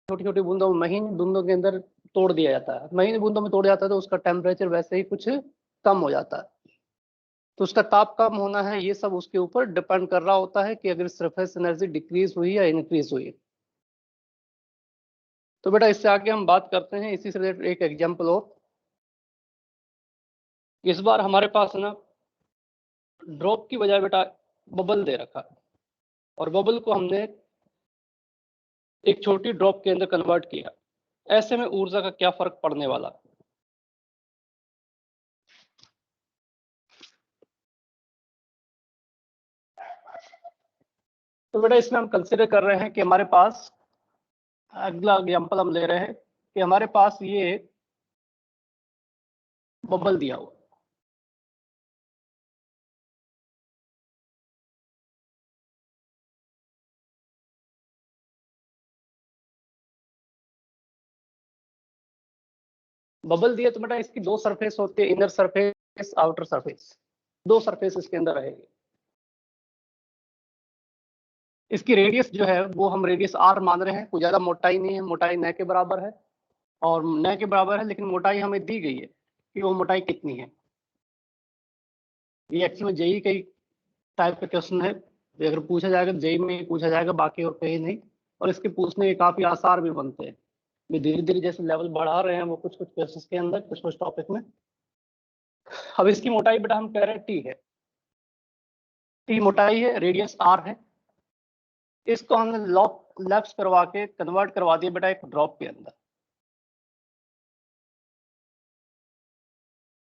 छोटी छोटी बूंदों, महीन बूंदों के अंदर तोड़ दिया जाता है। महीन बूंदों में तोड़ जाता है तो उसका टेम्परेचर वैसे ही कुछ कम हो जाता है। तो उसका ताप कम होना है, ये सब उसके ऊपर डिपेंड कर रहा होता है कि अगर सरफेस एनर्जी डिक्रीज हुई या इंक्रीज हुई। तो बेटा इससे आगे हम बात करते हैं इसी से रिलेटेड एक एग्जांपल और। इस बार हमारे पास है ना ड्रॉप की बजाय बेटा बबल दे रखा है, और बबल को हमने एक छोटी ड्रॉप के अंदर कन्वर्ट किया। ऐसे में ऊर्जा का क्या फर्क पड़ने वाला? तो बेटा इसमें हम कंसिडर कर रहे हैं कि हमारे पास, अगला एग्जांपल हम ले रहे हैं कि हमारे पास ये बबल दिया हुआ, बबल दिया तो बेटा इसकी दो सरफेस होती है, इनर सरफेस, आउटर सरफेस। दो सरफेस इसके अंदर रहेगी। इसकी रेडियस जो है वो हम रेडियस आर मान रहे हैं, कोई ज्यादा मोटाई नहीं है, मोटाई न के बराबर है, और न के बराबर है, लेकिन मोटाई हमें दी गई है कि वो मोटाई कितनी है। ये एक्चुअली जेई का टाइप का क्वेश्चन है, अगर पूछा जाएगा जेई में पूछा जाएगा, बाकी और कहीं नहीं। और इसके पूछने के काफी आसार भी बनते हैं। धीरे धीरे जैसे लेवल बढ़ा रहे हैं वो कुछ कुछ क्वेश्चन के अंदर, कुछ कुछ टॉपिक में। अब इसकी मोटाई बेटा हम कह रहे हैं टी है, टी मोटाई है, रेडियस आर है। इसको हमने लैप्स करवा के कन्वर्ट करवा दिया बेटा एक ड्रॉप के अंदर।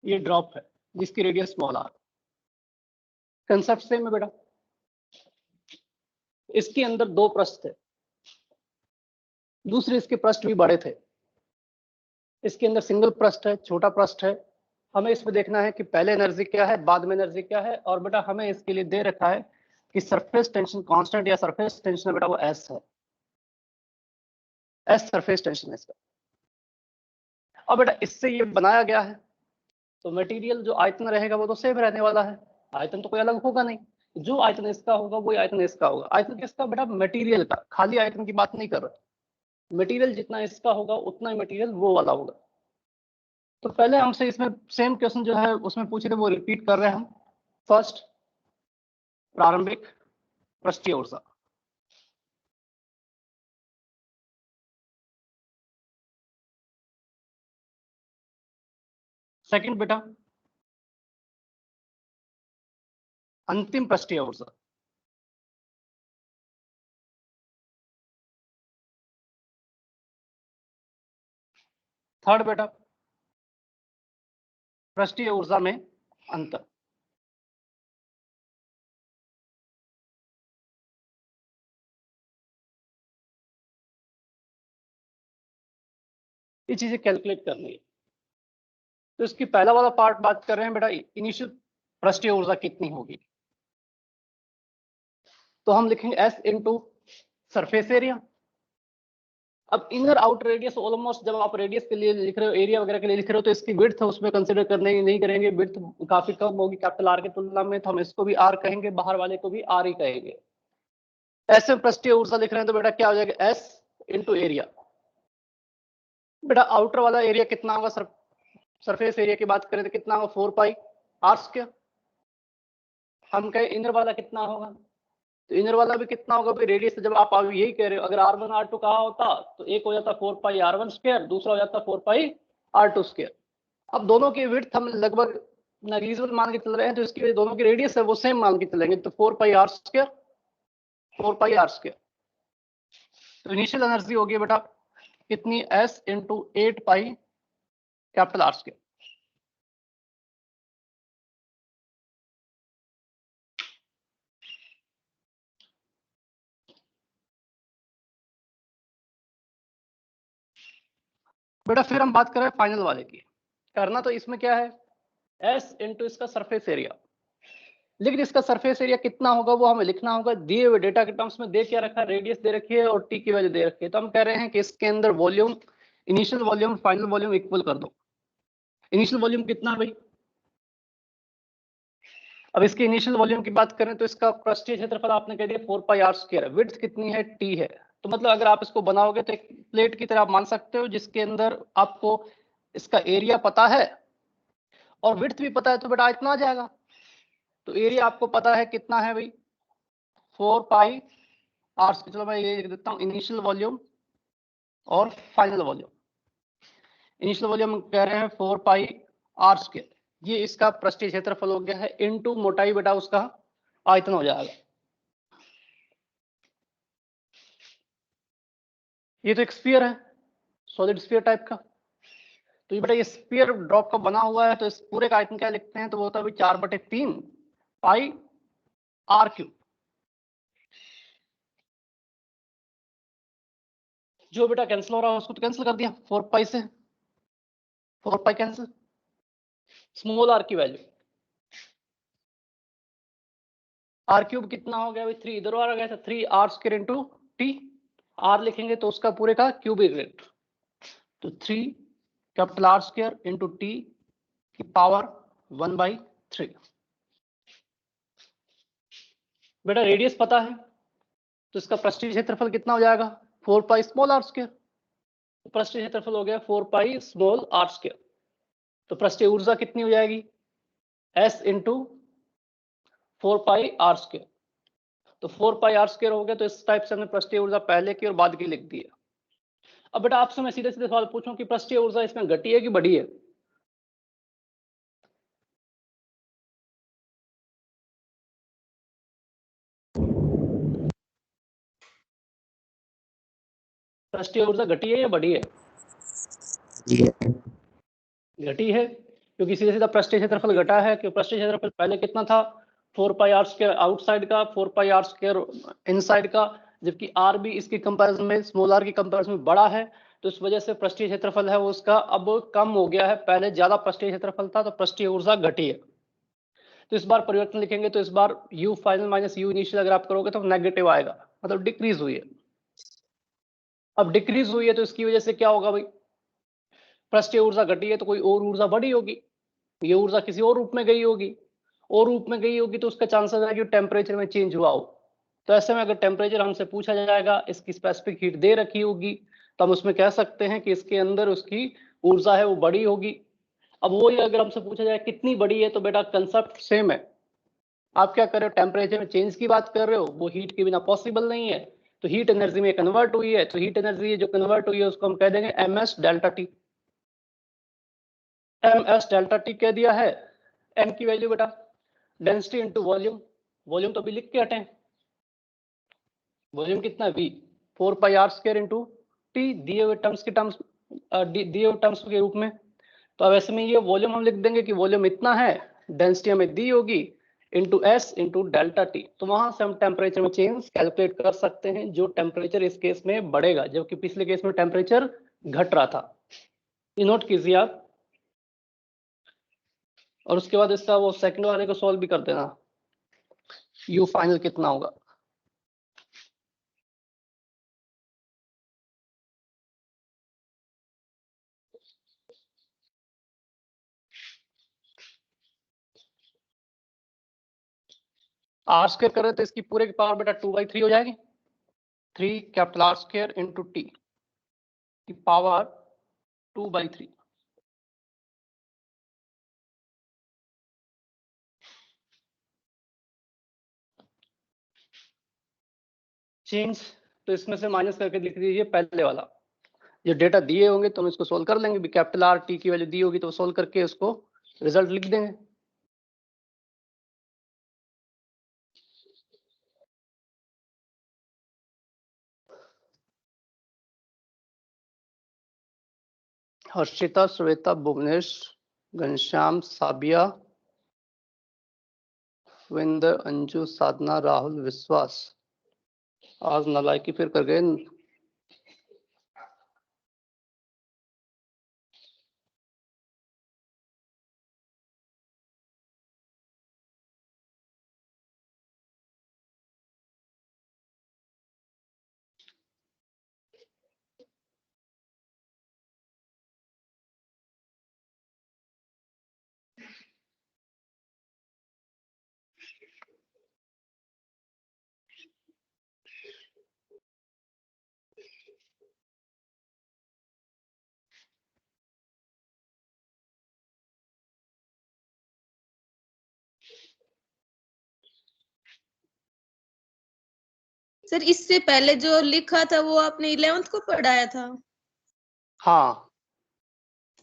ये ड्रॉप है जिसकी radius small R. Concept same है बेटा। इसके अंदर दो पृष्ठ थे, दूसरे इसके पृष्ठ भी बड़े थे। इसके अंदर सिंगल पृष्ठ है, छोटा पृष्ठ है। हमें इसमें देखना है कि पहले एनर्जी क्या है, बाद में एनर्जी क्या है। और बेटा हमें इसके लिए दे रखा है कि सरफेस टेंशन कांस्टेंट या सरफेस टेंशन बेटा वो एस है, एस सरफेस टेंशन है इसका। अब बेटा इससे ये बनाया गया है, तो मटेरियल जो आयतन रहेगा वो तो सेम रहने वाला है, आयतन तो कोई अलग होगा नहीं। जो आयतन इसका होगा वही आयतन इसका होगा। आयतन किसका बेटा? मटेरियल का, खाली आयतन की बात नहीं कर रहे। मटेरियल जितना इसका होगा उतना ही मटेरियल वो वाला होगा। तो पहले हमसे इसमें सेम क्वेश्चन जो है उसमें पूछे थे वो रिपीट कर रहे हैं हम। फर्स्ट, प्रारंभिक पृष्ठीय ऊर्जा। सेकंड बेटा अंतिम पृष्ठीय ऊर्जा। थर्ड बेटा पृष्ठीय ऊर्जा में अंतर। ये चीजें कैलकुलेट करनी है। तो इसकी पहला वाला पार्ट बात कर रहे हैं बेटा, इनिशियल पृष्ठीय ऊर्जा कितनी होगी। तो हम लिखेंगे एस इंटू सरफेस एरिया। अब इनर आउटर रेडियस ऑलमोस्ट, जब आप रेडियस के लिए लिख रहे हो, एरिया वगैरह के लिए लिख रहे हो, तो इसकी विड्थ उसमें कंसीडर करने नहीं करेंगे, विड्थ काफी कम होगी कैपिटल आर की तुलना में, तो हम इसको भी आर कहेंगे, बाहर वाले को भी आर ही कहेंगे। ऐसे में पृष्ठीय ऊर्जा लिख रहे हैं तो बेटा क्या हो जाएगा, एस इंटू एरिया। बेटा आउटर वाला एरिया कितना होगा, सरफेस एरिया की बात करें तो कितना होगा, 4 पाई आर स्क्वायर। हम कहें इनर वाला कितना होगा, तो इनर वाला भी कितना होगा भाई, रेडियस से जब आप यही कह रहे हो, अगर R1 R2 कहा होता तो एक हो जाता 4 पाई R1 स्क्वायर, दूसरा हो जाता 4 पाई R2 स्क्वायर। अब दोनों की विड्थ हम लगभग नेग्लिजिबल मान के चल रहे हैं, तो इसकी दोनों की रेडियस है वो सेम मान के चलेंगे, तो 4 पाई R स्क्वायर, 4 पाई R स्क्वायर। तो इनिशियल एनर्जी होगी बेटा कितनी, S into 8 pi capital R square. बेटा फिर हम बात करें फाइनल वाले की। करना तो इसमें क्या है, S इंटू इसका सरफेस एरिया, लेकिन इसका सरफेस एरिया कितना होगा वो हमें लिखना होगा। दिए हुए डेटा के टर्म्स में दे क्या रखा है, रेडियस दे रखी है और टी की वैल्यू दे रखी है। तो हम कह रहे हैं कि इसके अंदर volume, initial volume final volume equal कर दो। इनिशियल वॉल्यूम कितना है भाई, अब इसके इनिशियल वॉल्यूम की बात करें तो इसका पृष्ठीय क्षेत्रफल आपने कह दिया 4 पाई आर स्क्वायर है, विड्थ कितनी है, टी है, तो मतलब अगर आप इसको बनाओगे तो एक प्लेट की तरह आप मान सकते हो, जिसके अंदर आपको इसका एरिया पता है और विड्थ भी पता है, तो बेटा इतना आ जाएगा। तो एरिया आपको पता है कितना है भाई, 4 पाई आर। चलो मैं ये लिख देता हूँ, इनिशियल वॉल्यूम और फाइनल वॉल्यूम। इनिशियल वॉल्यूम कह रहे हैं 4 पाई आर स्क्वायर, ये इसका पृष्ठीय क्षेत्रफल हो गया है, इनटू मोटाई बेटा उसका आयतन हो जाएगा। ये तो एक स्फीयर है, सॉलिड स्फीयर टाइप का। तो ये बेटा ये स्फीयर ड्रॉप का बना हुआ है, तो इस पूरे का आयतन क्या लिखते हैं, तो वो होता है 4/3 पाई आर क्यूब। जो बेटा कैंसिल हो रहा है उसको तो कैंसिल कर दिया, 4 पाई से 4 पाई कैंसिल, स्मॉल आर की वैल्यू आर क्यूब कितना हो गया भाई, 3 इधर आ गया था, 3 R square into T. R लिखेंगे तो उसका पूरे का क्यूबिक रूट, तो 3 capital R square into T की पावर 1/3। बेटा रेडियस पता है, तो इसका पृष्ठीय क्षेत्रफल कितना हो जाएगा, 4 पाई स्मॉल आर स्क्वायर। पृष्ठीय क्षेत्रफल हो गया 4 पाई स्मॉल आर स्क्वायर। तो पृष्ठीय ऊर्जा कितनी हो जाएगी, S into 4 pi R square. तो 4 पाई आर स्क्वायर हो गया, तो इस टाइप से हमने पृष्ठीय ऊर्जा पहले की और बाद की लिख दी है। अब बेटा आपसे मैं सीधे सीधे सवाल पूछूं कि पृष्ठीय ऊर्जा इसमें घटी है कि बढ़ी है, पृष्ठीय ऊर्जा घटी है या बढ़ी है, घटी है, क्योंकि सीधा सीधा पृष्ठीय क्षेत्रफल घटा है। कि पृष्ठीय क्षेत्रफल पहले कितना था, 4 पाई आर स्क्वायर आउटसाइड का, 4 पाई आर स्क्वायर इनसाइड का, जबकि आर भी इसकी कंपैरिजन में, स्मॉल आर की कंपैरिजन में बड़ा है। तो इस वजह से पृष्ठीय क्षेत्रफल है वो उसका अब कम हो गया है, पहले ज्यादा पृष्ठीय क्षेत्रफल था, तो पृष्ठीय ऊर्जा घटी है। तो इस बार परिवर्तन लिखेंगे, तो इस बार u final minus u initial अगर आप करोगे तो नेगेटिव आएगा, मतलब डिक्रीज हुई है। अब डिक्रीज हुई है तो इसकी वजह से क्या होगा भाई, पृष्ठीय ऊर्जा घटी है तो कोई और ऊर्जा बढ़ी होगी, ये ऊर्जा किसी और रूप में गई होगी, और रूप में गई होगी तो उसका चांसेस है कि टेम्परेचर में चेंज हुआ हो। तो ऐसे में अगर टेम्परेचर हमसे पूछा जाएगा, इसकी स्पेसिफिक हीट दे रखी होगी, तो हम उसमें कह सकते हैं कि इसके अंदर उसकी ऊर्जा है वो बड़ी होगी। अब वो ही अगर हमसे पूछा जाए कितनी बड़ी है, तो बेटा कंसेप्ट सेम है। आप क्या कर रहे हो, टेम्परेचर में चेंज की बात कर रहे हो, वो हीट के बिना पॉसिबल नहीं है। तो हीट एनर्जी में कन्वर्ट हुई है, तो हीट एनर्जी जो कन्वर्ट हुई है उसको हम कह देंगे ms delta T. ms delta T कह दिया है। m की वैल्यू बेटा डेंसिटी इंटू वॉल्यूम, वॉल्यूम तो अभी लिख के हटे, वॉल्यूम कितना है v, 4 pi R square into T, दिए हुए टर्म्स के टर्म्स, दिए हुए टर्म्स के रूप में। तो अब ऐसे में ये वॉल्यूम हम लिख देंगे कि वॉल्यूम इतना है, डेंसिटी हमें दी होगी into S into delta T. तो वहां से हम टेम्परेचर में चेंज कैलकुलेट कर सकते हैं, जो टेम्परेचर इस केस में बढ़ेगा, जबकि पिछले केस में टेम्परेचर घट रहा था। ये नोट कीजिए आप, और उसके बाद इसका वो सेकंड वाले को सॉल्व भी कर देना, यू फाइनल कितना होगा। आर स्क्वायर करें तो इसकी पूरे की पावर बेटा 2/3 हो जाएगी, 3 capital R square into T की पावर 2/3। चेंज, तो इसमें से माइनस करके लिख दीजिए पहले वाला, जो डेटा दिए होंगे तो हम इसको सोल्व कर लेंगे, कैपिटल आर टी की वैल्यू दी होगी तो सोल्व करके उसको रिजल्ट लिख देंगे। हर्षिता, श्वेता, भुवनेश, घनश्याम, साबिया, विंदर, अंजू, साधना, राहुल, विश्वास आज नालायकी फिर कर गए। सर इससे पहले जो लिखा था वो आपने 11th को पढ़ाया था? हाँ,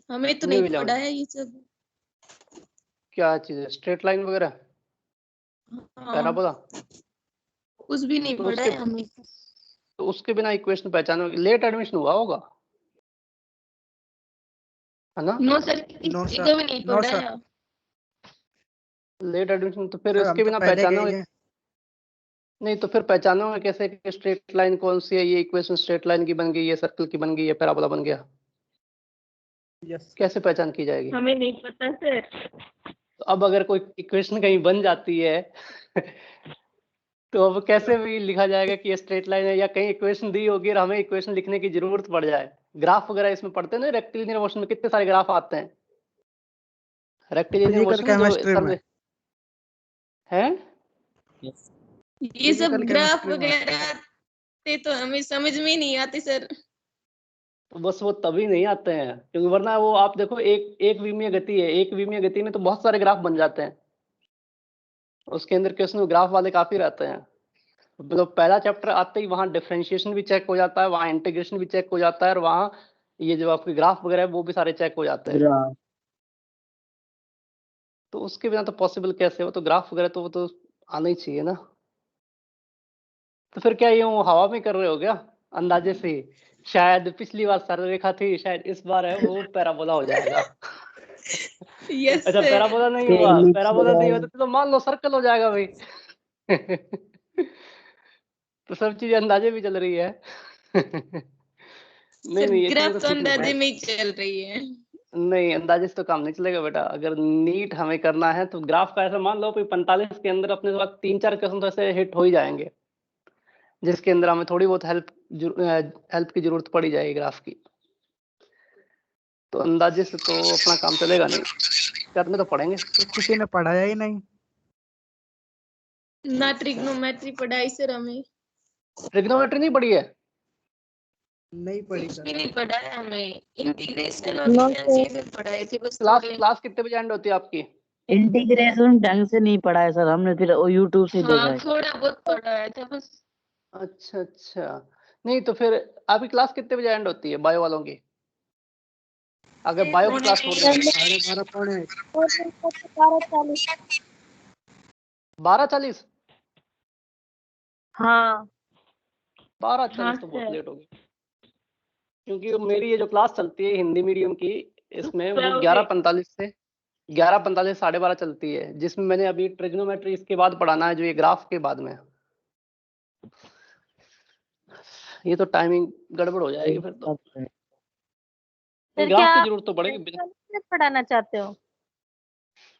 हमें तो न्यू नहीं 11 पढ़ाया ये सब। क्या चीज है, स्ट्रेट लाइन वगैरह, हाँ, पैराबोला? कुछ भी नहीं तो उसके पढ़ाया हमें। तो उसके बिना इक्वेशन पहचानो, लेट एडमिशन हुआ होगा, है ना? नो सर, नो किसी सर, को भी नहीं नो सर, पढ़ाया। लेट एडमिशन तो फिर सर हम उसके तो बिना पहले गए पहचानोगे हैं। नहीं, तो फिर पहचानोगे कैसे कि स्ट्रेट लाइन कौन सी है, ये इक्वेशन स्ट्रेट लाइन की बन गई, ये सर्कल की बन गई, ये पैराबोला बन गया, यस, कैसे पहचान की जाएगी? हमें नहीं पता सर। तो अब अगर कोई इक्वेशन कहीं बन जाती है तो अब कैसे भी लिखा जाएगा कि ये स्ट्रेट लाइन है, या कहीं इक्वेशन दी होगी और हमें इक्वेशन लिखने की जरूरत पड़ जाए? ग्राफ वगैरह इसमें पढ़ते हैं ना, रेक्टिलिनियर मोशन में कितने सारे ग्राफ आते हैं, रेक्टिलिनियर फिजिकल मोशन जो केमिस्ट्री में, है। ये सब फिजिकल ग्राफ केमिस्ट्री में। वगैरह आते तो हमें समझ में नहीं आती सर। तो बस वो तभी नहीं आते हैं क्योंकि वरना वो आप देखो, एक एक विमीय गति है, एक विमीय गति में तो बहुत सारे ग्राफ बन जाते हैं, उसके अंदर क्वेश्चन ग्राफ वाले काफी रहते हैं। मतलब पहला चैप्टर आते ही वहाँ डिफरेंशिएशन भी चेक हो जाता है, वहाँ इंटीग्रेशन भी चेक हो जाता है, और वहाँ ये जो आपके ग्राफ वगैरह है वो भी सारे चेक हो जाते हैं। तो उसके बिना तो पॉसिबल कैसे हो, तो ग्राफ वगैरह तो वो तो आना ही चाहिए ना। तो फिर क्या ये हवा में कर रहे हो क्या अंदाजे से? शायद पिछली बार सरलरेखा थी, शायद इस बार है वो पैराबोला हो जाएगा। यस अच्छा, सर। पैराबोला नहीं हुआ, पैराबोला नहीं हुआ तो मान लो सर्कल हो जाएगा भाई। तो सब चीजें अंदाजे भी चल रही है। नहीं सर नहीं, ये चीजें ग्राफ तो तो सीखनी अंदाजे पड़ेगी। में ही चल रही है। नहीं, अंदाजे से तो काम नहीं चलेगा बेटा, अगर नीट हमें करना है तो ग्राफ का ऐसा मान लो कि 45 के अंदर अपने पास 3-4 क्वेश्चन तो ऐसे हिट हो ही जाएंगे, जिसके अंदर हमें थोड़ी बहुत हेल्प की जरूरत पड़ी जाएगी ग्राफ की। तो अंदाजे से तो अपना काम चलेगा नहीं, करने तो पड़ेंगे। तो किसी ने पढ़ाया ही नहीं। ना ट्रिग्नोमेट्री पढ़ाई सर हमें। ट्रिग्नोमेट्री नहीं पढ़ी है? नहीं पढ़ी कुछ सर। भी नहीं पढ़ाया हमें। इंटीग्रेशन और डिफरेंशिएशन पढ़ाए थे बस क्लास थोड़े। क्लास कितने बजे एंड होती है आपकी? इंटीग्रेशन ढंग से नहीं पढ़ा है सर हमने, फिर यूट्यूब से देखा हाँ है। थोड़ा बहुत पढ़ाया था बस। अच्छा अच्छा, नहीं तो फिर आपकी क्लास कितने बजे एंड होती है बायो वालों की? अगर बायो की क्लास छोड़ देते 12:30 पौने 12:40? हाँ 12:40 तो बहुत लेट हो गई, क्योंकि मेरी ये जो क्लास चलती है हिंदी मीडियम की, इसमें वो 11:45 से 11:45 12:30 चलती है, जिसमें मैंने अभी ट्रिग्नोमेट्री इसके बाद पढ़ाना है, जो ये ग्राफ के बाद में। ये तो टाइमिंग गड़बड़ हो जाएगी फिर तो। सर ग्राफ क्या की आप जरूरत तो पड़ेगी बिना पढ़ाना चाहते हो?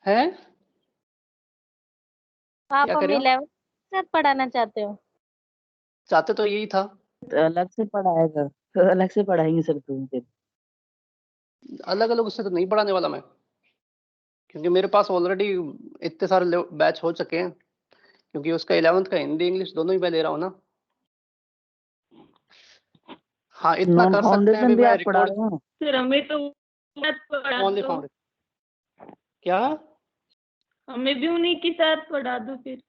है। आप क्या हमें करे हो? 11th सर पढ़ाना चाहते हो? चाहते तो यही था। तो अलग से पढ़ाया सर, तो अलग से पढ़ाएंगे सर तुम फिर। अलग अलग उससे तो नहीं पढ़ाने वाला मैं, क्योंकि मेरे पास ऑलरेडी इतने सारे बैच हो चुके हैं, क्योंकि उसका 11th का हिंदी इंग्लिश दोनों ही मैं ले रहा हूँ ना। हाँ, इतना नॉन कर सकते हैं, अभी फाउंडेशन भी मैं आप पढ़ा रिकॉर्ड रहे हो? सर हमें तो मत पढ़ा ओनली दो। फाउंडेशन क्या? हमें भी उन्हीं के साथ पढ़ा दो फिर।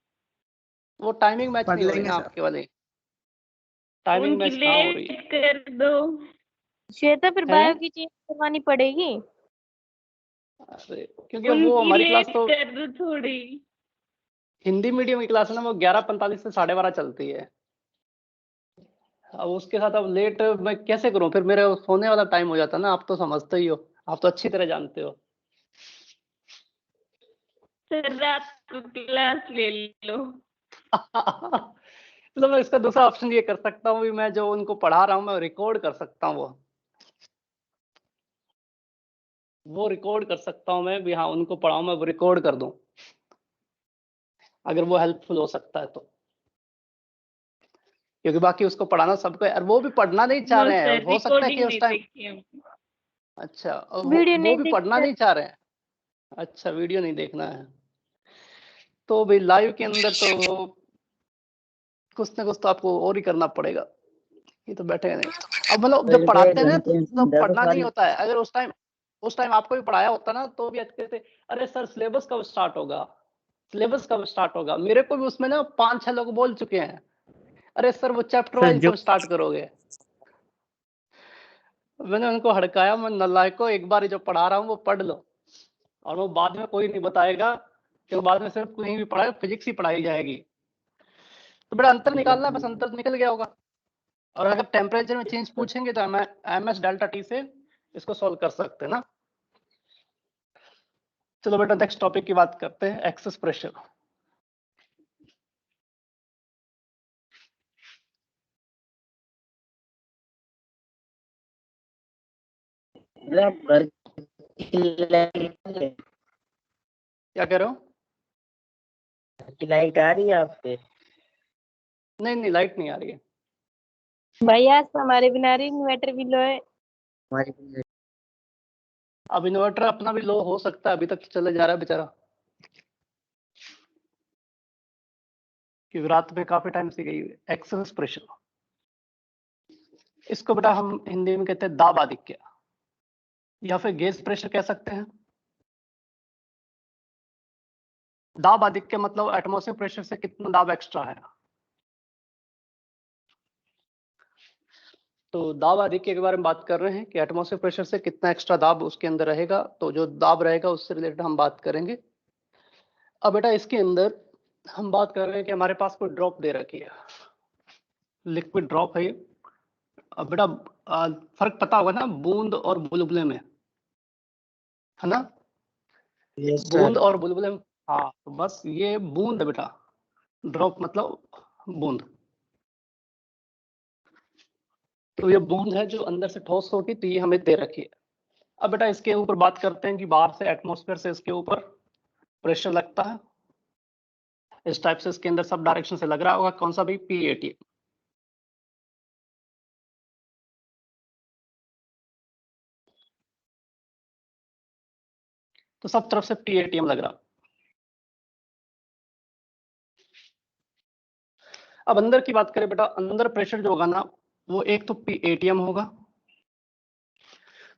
वो टाइमिंग मैच पढ़ नहीं हो रही लेंगे ना सर। आपके वाले, टाइमिंग उनकी मैच कहाँ हो रही है? लेट कर दो। श्वेता फिर है? बायो की चेंज करवानी पड़ेगी। अरे क्योंकि वो उनकी हमारी क्लास लेट तो कर दो थोड़ी। हिंदी मीडियम की क्लास है ना, वो 11:45 से 12:30 चलती है। अब उसके साथ अब लेट मैं कैसे करूं, फिर मेरे सोने वाला टाइम हो जाता है ना, आप तो समझते ही हो, आप तो अच्छी तरह जानते हो। सर रात को क्लास ले लो। तो मैं इसका दूसरा ऑप्शन ये कर सकता हूँ, मैं जो उनको पढ़ा रहा हूँ मैं रिकॉर्ड कर सकता हूँ, वो रिकॉर्ड कर सकता हूँ मैं भी। हाँ, उनको पढ़ाऊँ मैं, वो रिकॉर्ड कर दूं, अगर वो हेल्पफुल हो सकता है तो। क्योंकि बाकी उसको पढ़ाना सबको है, और वो भी पढ़ना नहीं चाह नो रहे हैं, सर हो सकता है कि रिकॉर्डिंग उस नहीं टाइम। देखी हम। अच्छा, और वीडियो वो नहीं भी पढ़ना देखते। नहीं चाह रहे हैं। अच्छा, वीडियो नहीं देखना है, तो भाई लाइव के अंदर तो कुछ ना कुछ तो आपको और ही करना पड़ेगा, ये तो बैठेगा नहीं। अब मतलब जब पहले पढ़ाते हैं ना घंटे तो दस पढ़ना नहीं साल होता है, अगर उस टाइम आपको भी पढ़ाया होता ना तो भी अच्छे से, अरे सर सिलेबस कब स्टार्ट होगा, सिलेबस कब स्टार्ट होगा, मेरे को भी उसमें ना 5-6 लोग बोल चुके हैं, अरे सर वो चैप्टर सर वाइज जो कब स्टार्ट करोगे? मैंने उनको हड़काया, मैं नालायको एक बार ही जो पढ़ा रहा हूँ वो पढ़ लो, और वो बाद में कोई नहीं बताएगा कि बाद में सिर्फ कहीं भी पढ़ाए, फिजिक्स ही पढ़ाई जाएगी। तो बड़ा अंतर निकालना है, बस अंतर निकल गया होगा। और अगर टेम्परेचर में चेंज पूछेंगे तो ms डेल्टा टी से इसको सॉल्व कर सकते हैं ना। चलो बेटा नेक्स्ट टॉपिक की बात करते हैं, एक्सेस प्रेशर। घर क्या कह रहे हो? की लाइट आ रही है आपके? नहीं नहीं लाइट नहीं आ रही है भैया हमारे बिना इन्वर्टर भी लो है। हमारी अब इन्वर्टर अपना भी लो हो सकता है, अभी तक चले जा रहा है बेचारा, क्योंकि रात में काफी टाइम से गई। एक्सेस प्रेशर, इसको बेटा हम हिंदी में कहते हैं दाब आधिक्य, या फिर गेज प्रेशर कह सकते हैं। दाब आधिक्य मतलब एटमॉस्फेयर प्रेशर से कितना दाब एक्स्ट्रा है। तो दाब आधिक्य के बारे में बात कर रहे हैं कि एटमॉस्फेयर प्रेशर से कितना एक्स्ट्रा दाब उसके अंदर रहेगा, तो जो दाब रहेगा उससे रिलेटेड हम बात करेंगे। अब बेटा इसके अंदर हम बात कर रहे हैं कि हमारे पास कोई ड्रॉप दे रखी है, लिक्विड ड्रॉप है ये। अब बेटा फर्क पता होगा ना बूंद और बुलबुले में, है ना? बूंद और बुलबुले में, हाँ तो बस ये बूंद है बेटा, ड्रॉप मतलब बूंद। तो ये बूंद है जो अंदर से ठोस होगी, तो ये हमें दे रखी है। अब बेटा इसके ऊपर बात करते हैं कि बाहर से एटमॉस्फेयर से इसके ऊपर प्रेशर लगता है, इस टाइप से इसके अंदर सब डायरेक्शन से लग रहा होगा, कौन सा भी P80। तो सब तरफ से P80 लग रहा। अब अंदर की बात करें बेटा, अंदर प्रेशर जो होगा ना वो एक तो P80 होगा,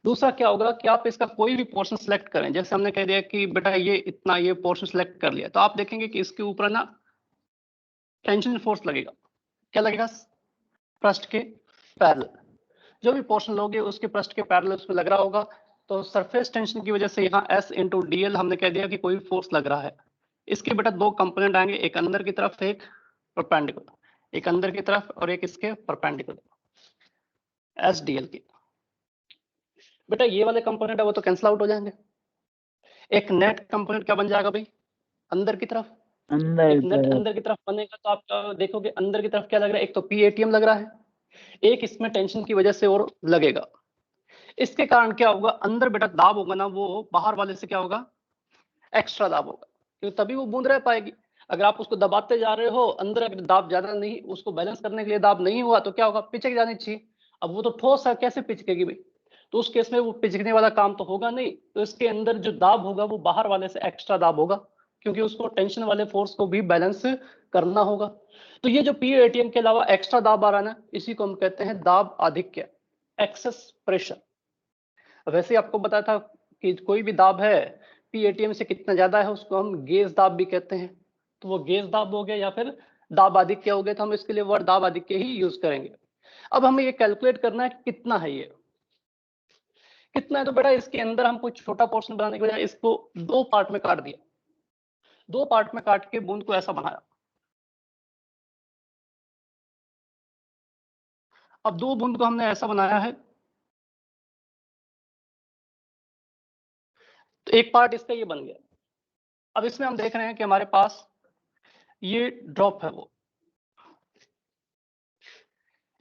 दूसरा क्या होगा कि आप इसका कोई भी पोर्शन सिलेक्ट करें। जैसे हमने कह दिया कि बेटा ये इतना ये पोर्शन सिलेक्ट कर लिया, तो आप देखेंगे कि इसके ऊपर ना टेंशन फोर्स लगेगा। क्या लगेगा? पृष्ठ के पैरेलल, जो भी पोर्शन लोगे उसके पृष्ठ के पैरेलल उसमें लग रहा होगा। तो सरफेस टेंशन की वजह से यहाँ S इंटू DL हमने कह दिया कि कोई फोर्स लग रहा है। इसके बेटा दो कंपोनेंट आएंगे, एक अंदर की तरफ, एक परपेंडिकुलर, एक अंदर की तरफ और एक इसके परपेंडिकुलर, SDL की। बेटा ये वाले कंपोनेंट है वो तो कैंसिल आउट हो जाएंगे। एक नेट कंपोनेंट क्या बन जाएगा भाई? अंदर की तरफ। एक नेट अंदर की तरफ बनेगा तो आप देखोगे अंदर की तरफ क्या लग रहा है, एक तो P80 लग रहा है, एक इसमें टेंशन की वजह से और लगेगा। इसके कारण क्या होगा, अंदर बेटा दाब होगा ना वो बाहर वाले से क्या होगा, एक्स्ट्रा दाब होगा, क्योंकि तभी वो बूंद रह पाएगी। अगर आप उसको दबाते जा रहे हो, अंदर अगर दाब ज्यादा नहीं, उसको बैलेंस करने के लिए दाब नहीं हुआ तो क्या होगा, पिचक जानी चाहिए। अब वो तो ठोस है, कैसे पिचकेगी भाई? तो उस केस में वो पिचकने वाला काम तो होगा नहीं, तो इसके अंदर जो दाब होगा वो बाहर वाले से एक्स्ट्रा दाब होगा, क्योंकि उसको टेंशन वाले फोर्स को भी बैलेंस करना होगा। तो ये जो P80 के अलावा एक्स्ट्रा दाब आ रहा है ना, इसी को हम कहते हैं दाब आधिक्य, एक्सेस प्रेशर। वैसे ही आपको बताया था कि कोई भी दाब है P80 से कितना ज्यादा है उसको हम गेज दाब भी कहते हैं। तो वो गेज दाब हो गया या फिर दाब आधिक्य हो गया, तो हम इसके लिए वर्ड दाब आधिक्य ही यूज करेंगे। अब हमें ये कैलकुलेट करना है कि कितना है, ये कितना है। तो बेटा इसके अंदर हम कोई छोटा पोर्शन बनाने के बजाय इसको दो पार्ट में काट दिया, दो पार्ट में काट के बूंद को ऐसा बनाया। अब दो बूंद को हमने ऐसा बनाया है, तो एक पार्ट इसका ये बन गया। अब इसमें हम देख रहे हैं कि हमारे पास ये ड्रॉप है, वो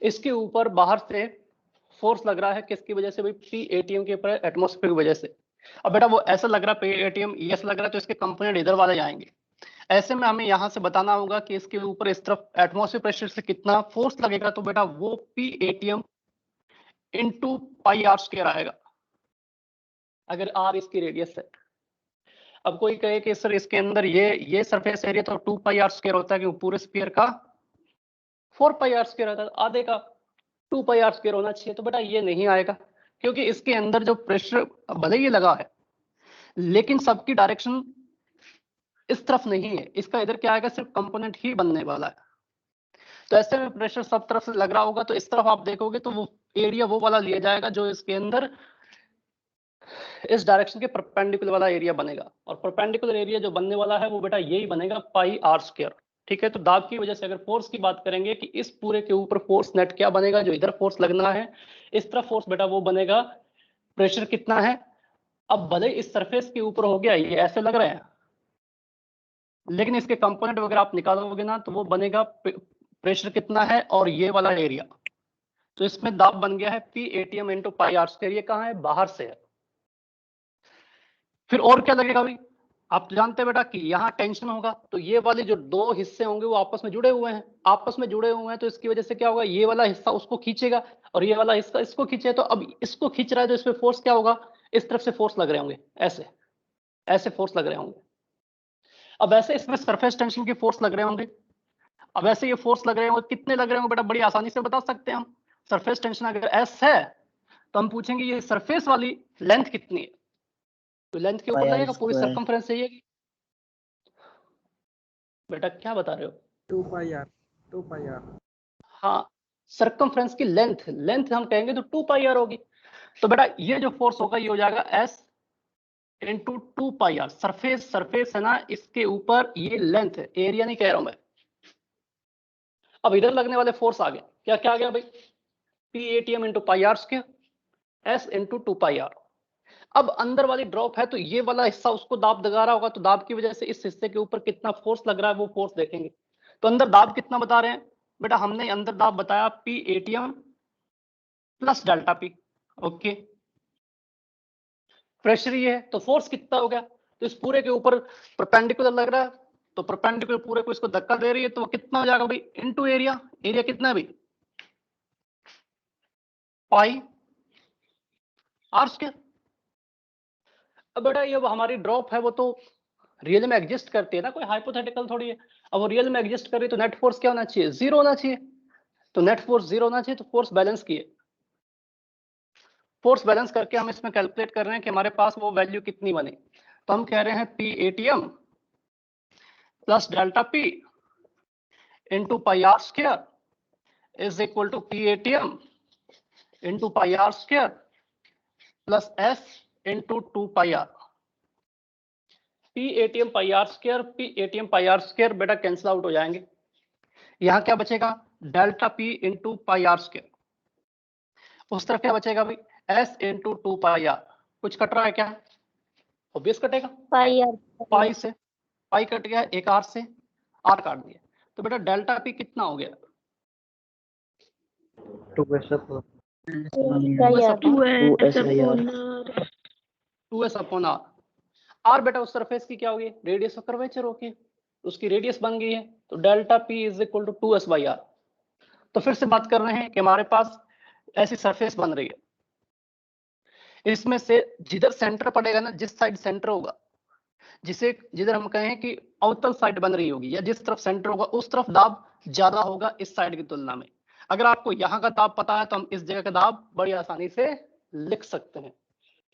इसके ऊपर बाहर से फोर्स लग रहा है, किसकी वजह से भाई? P80 के ऊपर, एटमॉस्फेयर की वजह से। अब बेटा वो ऐसा लग रहा है P80 ये लग रहा है, तो इसके कंपोनेंट इधर वाले जाएंगे। ऐसे में हमें यहां से बताना होगा कि इसके ऊपर इस तरफ एटमॉस्फेयर प्रेशर से कितना फोर्स लगेगा। तो बेटा वो P80 into pi R square आएगा, अगर आर इसकी रेडियस है। अब कोई कहे कि सर इसके अंदर ये सरफेस एरिया तो 2 पाई आर स्क्वायर होता है, कि पूरे स्फीयर का 4 पाई आर स्क्वायर होता है, आधे का 2 पाई आर स्क्वायर होना चाहिए। तो बेटा ये नहीं आएगा, क्योंकि इसके अंदर जो प्रेशर भले ही लगा है लेकिन सबकी डायरेक्शन इस तरफ नहीं है। इसका इधर क्या आएगा, सिर्फ कंपोनेंट ही बनने वाला है। तो ऐसे में प्रेशर सब तरफ से लग रहा होगा, तो इस तरफ आप देखोगे तो वो एरिया वो वाला लिया जाएगा जो इसके अंदर इस डायरेक्शन के परपेंडिकुलर वाला एरिया बनेगा, और परपेंडिकुलर एरिया जो बनने वाला है वो बेटा यही बनेगा पाई आर स्क्वायर। ठीक है, तो दाब की वजह से अगर फोर्स की बात करेंगे कि इस पूरे के ऊपर फोर्स नेट क्या बनेगा, जो इधर फोर्स लगना है इस तरफ फोर्स बेटा वो बनेगा, प्रेशर कितना है। अब भले इस सरफेस के ऊपर हो गया ये ऐसे लग रहे हैं, लेकिन इसके कंपोनेंट वगैरह आप निकालोगे ना तो वो बनेगा प्रेशर कितना है और ये वाला एरिया, तो इसमें दाब बन गया है P ATM into pi R square. ये कहाँ है, बाहर से है। फिर और क्या लगेगा भाई, आप तो जानते हैं बेटा कि यहाँ टेंशन होगा, तो ये वाले जो दो हिस्से होंगे वो आपस में जुड़े हुए हैं, आपस में जुड़े हुए हैं, तो इसकी वजह से क्या होगा, ये वाला हिस्सा उसको खींचेगा और ये वाला हिस्सा इसको खींचे, तो अब इसको खींच रहा है तो इसमें फोर्स क्या होगा, इस तरफ से फोर्स लग रहे होंगे, ऐसे ऐसे फोर्स लग रहे होंगे। अब ऐसे इसमें सरफेस टेंशन की फोर्स लग रहे होंगे। अब ऐसे ये फोर्स लग रहे होंगे, कितने लग रहे होंगे बेटा, बड़ी आसानी से बता सकते हैं हम। सरफेस टेंशन अगर एस है तो हम पूछेंगे ये सरफेस वाली लेंथ कितनी है, तो लेंथ के ऊपर पाई आर लगेगा, पूरी स्क्वायर। सरकमफ्रेंस चाहिए। बेटा क्या बता रहे हो, 2 पाई आर 2 पाई आर। हाँ सरकमफ्रेंस की लेंथ, लेंथ हम कहेंगे तो 2 पाई आर होगी। तो बेटा ये जो फोर्स होगा ये हो जाएगा S into 2 pi R. Surface surface है ना, इसके ऊपर ये लेंथ है, एरिया नहीं कह रहा हूं मैं। अब इधर लगने वाले फोर्स आ गए, क्या क्या आ गया भाई, P ATM into pi R square S into 2 pi R. अब अंदर वाली ड्रॉप है तो ये वाला हिस्सा उसको दाब दगा रहा होगा, तो दाब की वजह से इस हिस्से के ऊपर कितना फोर्स लग रहा है वो फोर्स देखेंगे। तो अंदर दाब कितना बता रहे हैं बेटा, हमने अंदर दाब बताया P ATM plus delta P. Okay, pressure ये है तो फोर्स कितना हो गया, तो इस पूरे के ऊपर परपेंडिकुलर लग रहा है, तो परपेंडिकुलर पूरे को इसको धक्का दे रही है, तो वो कितना हो जाएगा भाई इनटू एरिया। एरिया कितना है भाई, पाई आर स्क्वायर। अब बेटा ये हमारी ड्रॉप है वो तो रियल में एग्जिस्ट करती है ना, कोई हाइपोथेटिकल थोड़ी है। अब वो रियल में एग्जिस्ट कर रही है तो नेट फोर्स क्या होना चाहिए, जीरो होना चाहिए। तो नेट फोर्स जीरो होना चाहिए, तो फोर्स बैलेंस किए, फोर्स बैलेंस करके हम इसमें कैलकुलेट कर रहे हैं कि हमारे पास वो वैल्यू कितनी बने। तो हम कह रहे हैं P ATM plus delta P into pi R square is equal to P ATM into pi R square plus S into 2 pi R. P ATM pi R square, P ATM pi R square बेटा cancel out हो जाएंगे, यहाँ क्या बचेगा delta P into pi R square, उस तरफ क्या बचेगा भाई एस इंटू 2 पाई आर। कुछ कट रहा है क्या, ऑब्वियस कटेगा, पाई आर पाई से पाई कट गया, एक आर से आर काट दिया, तो बेटा डेल्टा पी कितना हो गया, 2s अपॉन आर। आर बेटा उस सरफेस की क्या होगी, रेडियस ऑफ कर्वेचर होगी, उसकी रेडियस बन गई है, तो delta P is equal to 2s by R. तो फिर से बात कर रहे हैं कि हमारे पास ऐसी सरफेस बन रही है, इसमें से जिधर सेंटर पड़ेगा ना, जिस साइड सेंटर होगा, जिसे जिधर हम कहें कि अवतल साइड बन रही होगी या जिस तरफ सेंटर होगा उस तरफ दाब ज्यादा होगा इस साइड की तुलना में। अगर आपको यहाँ का दाब पता है तो हम इस जगह का दाब बड़ी आसानी से लिख सकते हैं।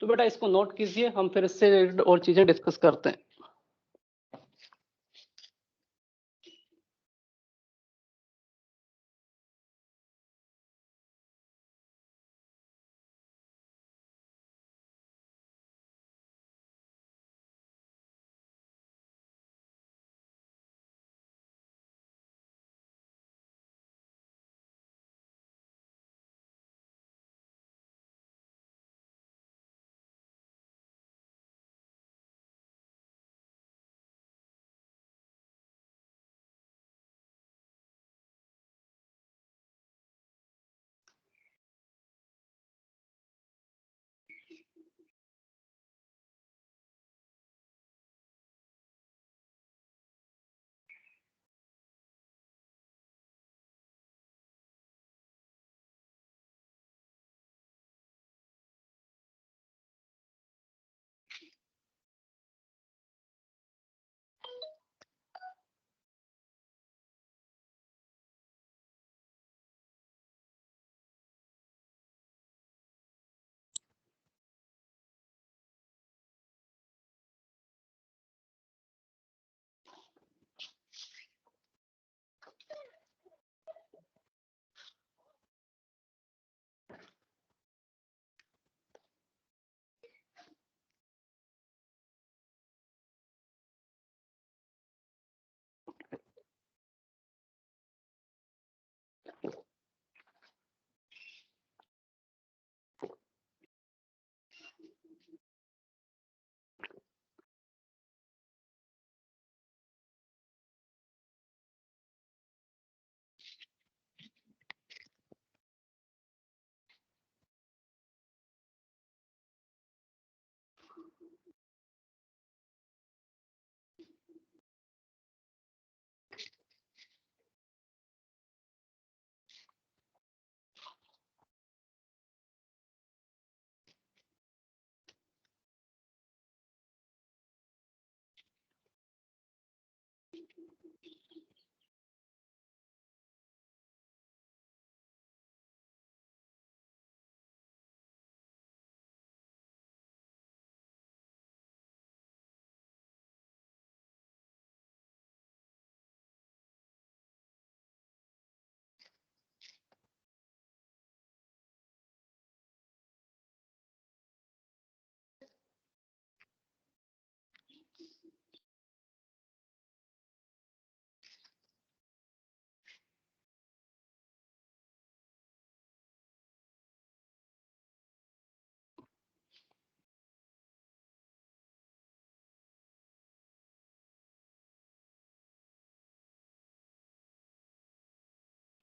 तो बेटा इसको नोट कीजिए, हम फिर इससे रिलेटेड और चीजें डिस्कस करते हैं।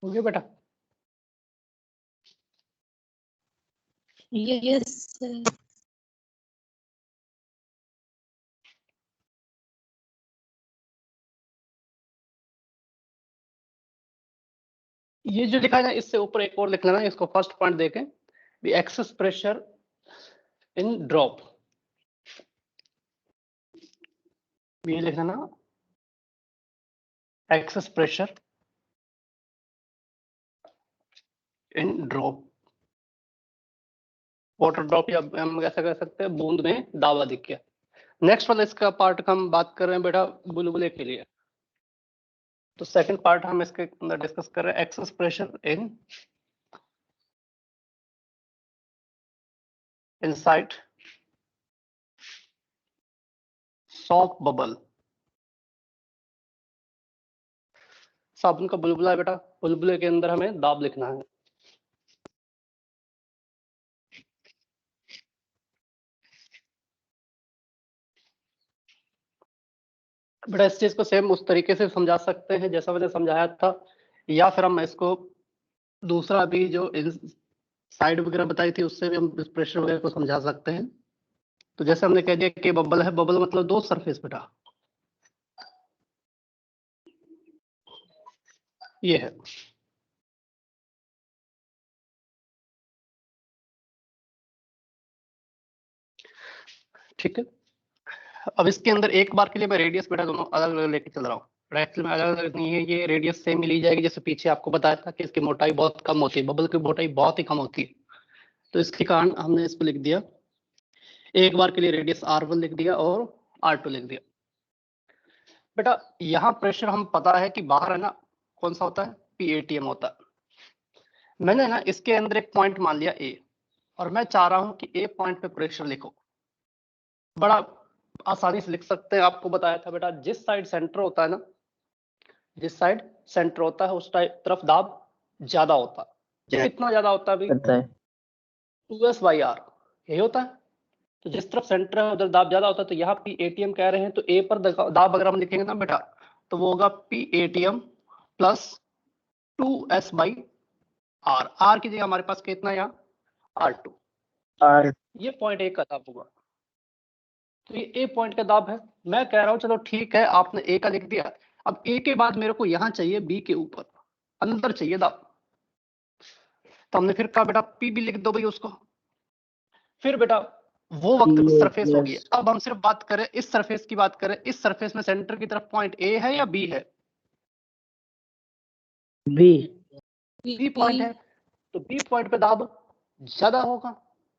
हो गया बेटा? Yes sir. ये जो लिखा है ना, इससे ऊपर एक और लिख लेना, इसको फर्स्ट पॉइंट देखें, भी एक्सेस प्रेशर इन ड्रॉप, ये लिख लेना, excess pressure in drop, water drop, या हम ऐसा कह सकते हैं बूंद में दाब अधिक किया। नेक्स्ट वाला इसका पार्ट का हम बात कर रहे हैं बेटा बुलबुले के लिए। तो सेकंड पार्ट हम इसके अंदर डिस्कस कर रहे हैं, excess pressure in inside soft bubble. साबुन का बुलबुला है बेटा, बुलबुले के अंदर हमें दाब लिखना है। बेटा इस चीज को सेम उस तरीके से समझा सकते हैं जैसा मैंने समझाया था, या फिर हम इसको दूसरा भी जो साइड वगैरह बताई थी उससे भी हम इस प्रेशर वगैरह को समझा सकते हैं। तो जैसे हमने कह दिया कि बबल है, बबल मतलब दो सरफेस बेटा, ये है, ठीक है। अब इसके अंदर एक बार के लिए मैं रेडियस बेटा दोनों अलग अलग लेके चल रहा हूँ, एक्चुअली में अलग अलग नहीं है, ये रेडियस सेम मिली जाएगी। जैसे पीछे आपको बताया था कि इसकी मोटाई बहुत कम होती है, बबल की मोटाई बहुत ही कम होती है, तो इसके कारण हमने इसको लिख दिया, एक बार के लिए रेडियस R1 लिख दिया और R2 लिख दिया। बेटा यहाँ प्रेशर हम पता है कि बाहर है ना, कौन सा होता है, PATM होता है। मैंने ना इसके अंदर एक पॉइंट मान लिया A, और मैं चाह रहा हूं कि A पॉइंट पे प्रेशर लिखो। बड़ा आसानी से लिख सकते हैं, आपको बताया था बेटा, जिस साइड सेंटर होता है ना, जिस साइड सेंटर होता है उस तरफ दाब ज्यादा होता है। कितना ज्यादा होता है भाई? 2S/R, यही होता है। तो जिस तरफ सेंटर है उधर दाब ज्यादा होता है, तो यहाँ PATM कह रहे हैं, तो A पर दाब अगर हम लिखेंगे ना बेटा, तो वो होगा PATM प्लस 2S/R। R की जगह हमारे पास कितना है यहाँ, R2। ये पॉइंट A का दाब होगा, तो ये A पॉइंट का दाब है। मैं कह रहा हूं चलो ठीक है, आपने A का लिख दिया, अब A के बाद मेरे को यहाँ चाहिए B के ऊपर, अंदर चाहिए दाब, तो हमने फिर कहा बेटा P भी लिख दो भाई उसको। फिर बेटा वो वक्त सरफेस होगी। अब हम सिर्फ बात करें इस सरफेस की, बात करें इस सरफेस में सेंटर की तरफ पॉइंट A है या B है? B पॉइंट है, तो B पॉइंट पे दाब ज्यादा होगा,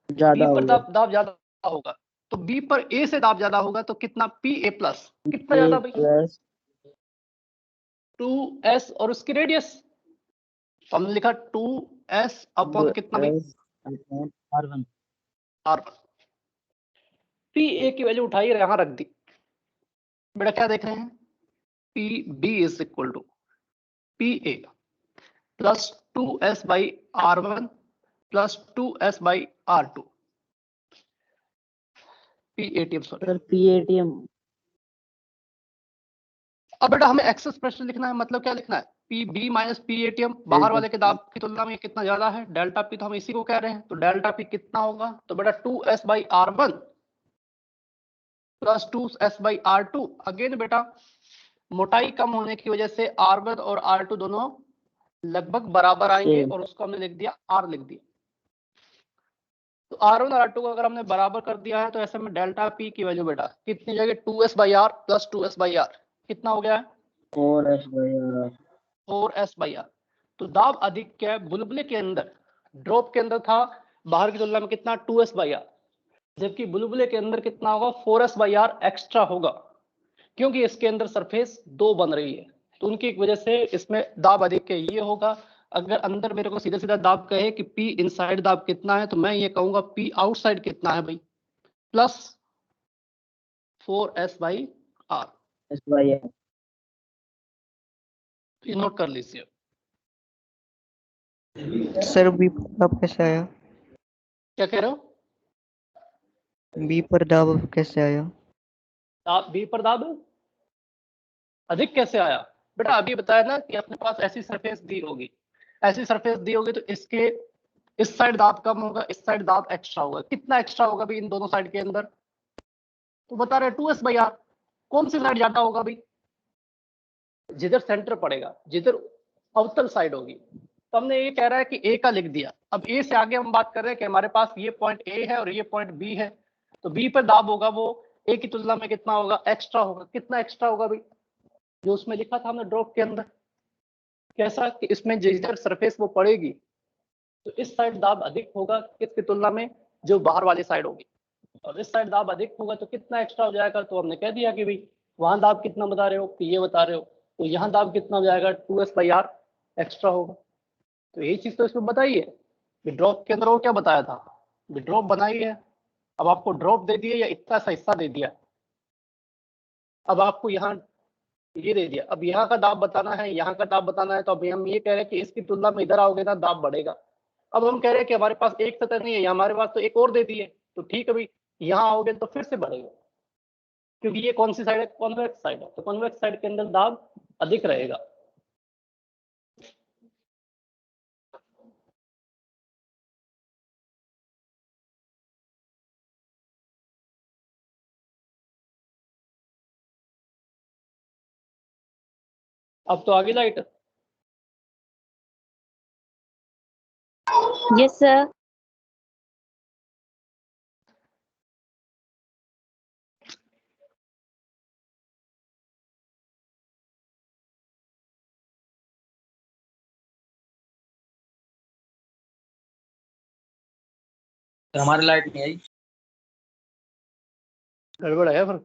B पर दाब ज्यादा होगा, तो B पर A से दाब ज्यादा होगा, तो कितना, PA प्लस, कितना ज्यादा भाई, 2S और उसकी रेडियस, तो हमने लिखा 2S अपॉन कितना भाई, R1। PA की वैल्यू उठाई और यहां रख दी। बेटा क्या देख रहे हैं, PB is equal to PA plus 2S/R1 plus 2S/R2, PATM sorry, PATM। अब बेटा हमें एक्सेस प्रेशर लिखना है, मतलब क्या लिखना है, PB माइनस PATM, बाहर वाले के दाब की तुलना में कितना ज्यादा है, डेल्टा P तो हम इसी को कह रहे हैं, तो डेल्टा P कितना होगा, तो बेटा 2S/R1 प्लस 2S/R2। अगेन बेटा मोटाई कम होने की वजह से R1 और R2 दोनों लगभग बराबर आएंगे, और उसको हमने लिख दिया R लिख दिया। तो R1 और R2 को अगर हमने बराबर कर दिया है, तो ऐसे में डेल्टा P की वैल्यू बेटा कितनी जगह, 2S/R प्लस 2S/R कितना हो गया है, 4S/R। तो दाब अधिक क्या है बुलबुले के अंदर, ड्रॉप के अंदर था बाहर की तुलना में कितना, 2S/R, जबकि बुलबुले के अंदर कितना होगा, 4S/R एक्स्ट्रा होगा, क्योंकि इसके अंदर सरफेस दो बन रही है, तो उनकी वजह से इसमें दाब अधिक है, ये होगा। अगर अंदर मेरे को सीधा सीधा दाब कहे कि P इनसाइड दाब कितना है, तो मैं ये कहूंगा P आउटसाइड कितना है भाई, प्लस 4S/R। ये नोट कर लीजिए। सर बी पर दाब कैसे आया? क्या कह रहे हो, बी पर दाब कैसे आया? B पर दाब अधिक कैसे आया, बेटा अभी बताया ना कि अपने पास ऐसी सरफेस दी होगी ऐसी सरफेस दी होगी तो इसके इस साइड दाब कम होगा, इस साइड दाब एक्स्ट्रा होगा। कितना एक्स्ट्रा होगा भाई इन दोनों साइड के अंदर? तो बता रहे 2s बाई आर। कौन सी साइड ज्यादा होगा भाई? जिधर सेंटर पड़ेगा, जिधर अवतल साइड होगी। तो हमने ये कह रहा है कि ए का लिख दिया। अब ए से आगे हम बात कर रहे हैं कि हमारे पास ये पॉइंट ए है और ये पॉइंट बी है। तो बी पर दाब होगा वो ए की तुलना में कितना होगा? एक्स्ट्रा होगा। कितना एक्स्ट्रा होगा भाई? जो उसमें लिखा था हमने ड्रॉप के अंदर। कैसा कि इसमें जिधर सरफेस वो पड़ेगी तो इस साइड दाब अधिक होगा किसकी तुलना में? जो बाहर वाली साइड होगी। और इस साइड दाब अधिक होगा तो कितना एक्स्ट्रा हो जाएगा? तो हमने कह दिया कि भाई वहां दाब कितना बता रहे हो कि ये बता रहे हो, तो यहाँ दाब कितना हो जाएगा? 2s बाई आर एक्स्ट्रा होगा। तो यही चीज तो इसमें बताई है। ड्रॉप के अंदर वो क्या बताया था? ड्रॉप बनाई है। अब आपको ड्रॉप दे दिया या इतना सा हिस्सा दे दिया। अब आपको यहाँ ये दे दिया। अब यहाँ का दाब बताना है, यहाँ का दाब बताना है। तो अभी हम ये कह रहे हैं कि इसकी तुलना में इधर आओगे ना दाब बढ़ेगा। अब हम कह रहे हैं कि हमारे पास एक सतह नहीं है, हमारे पास तो एक और दे दी है। तो ठीक है भाई, यहाँ आओगे तो फिर से बढ़ेगा, क्योंकि ये कौन सी साइड है? कॉन्वेक्स साइड है। तो कॉन्वेक्स साइड के अंदर दाब अधिक रहेगा। अब तो आगे लाइट। Yes sir. हमारी लाइट नहीं आई। गड़बड़ है फिर।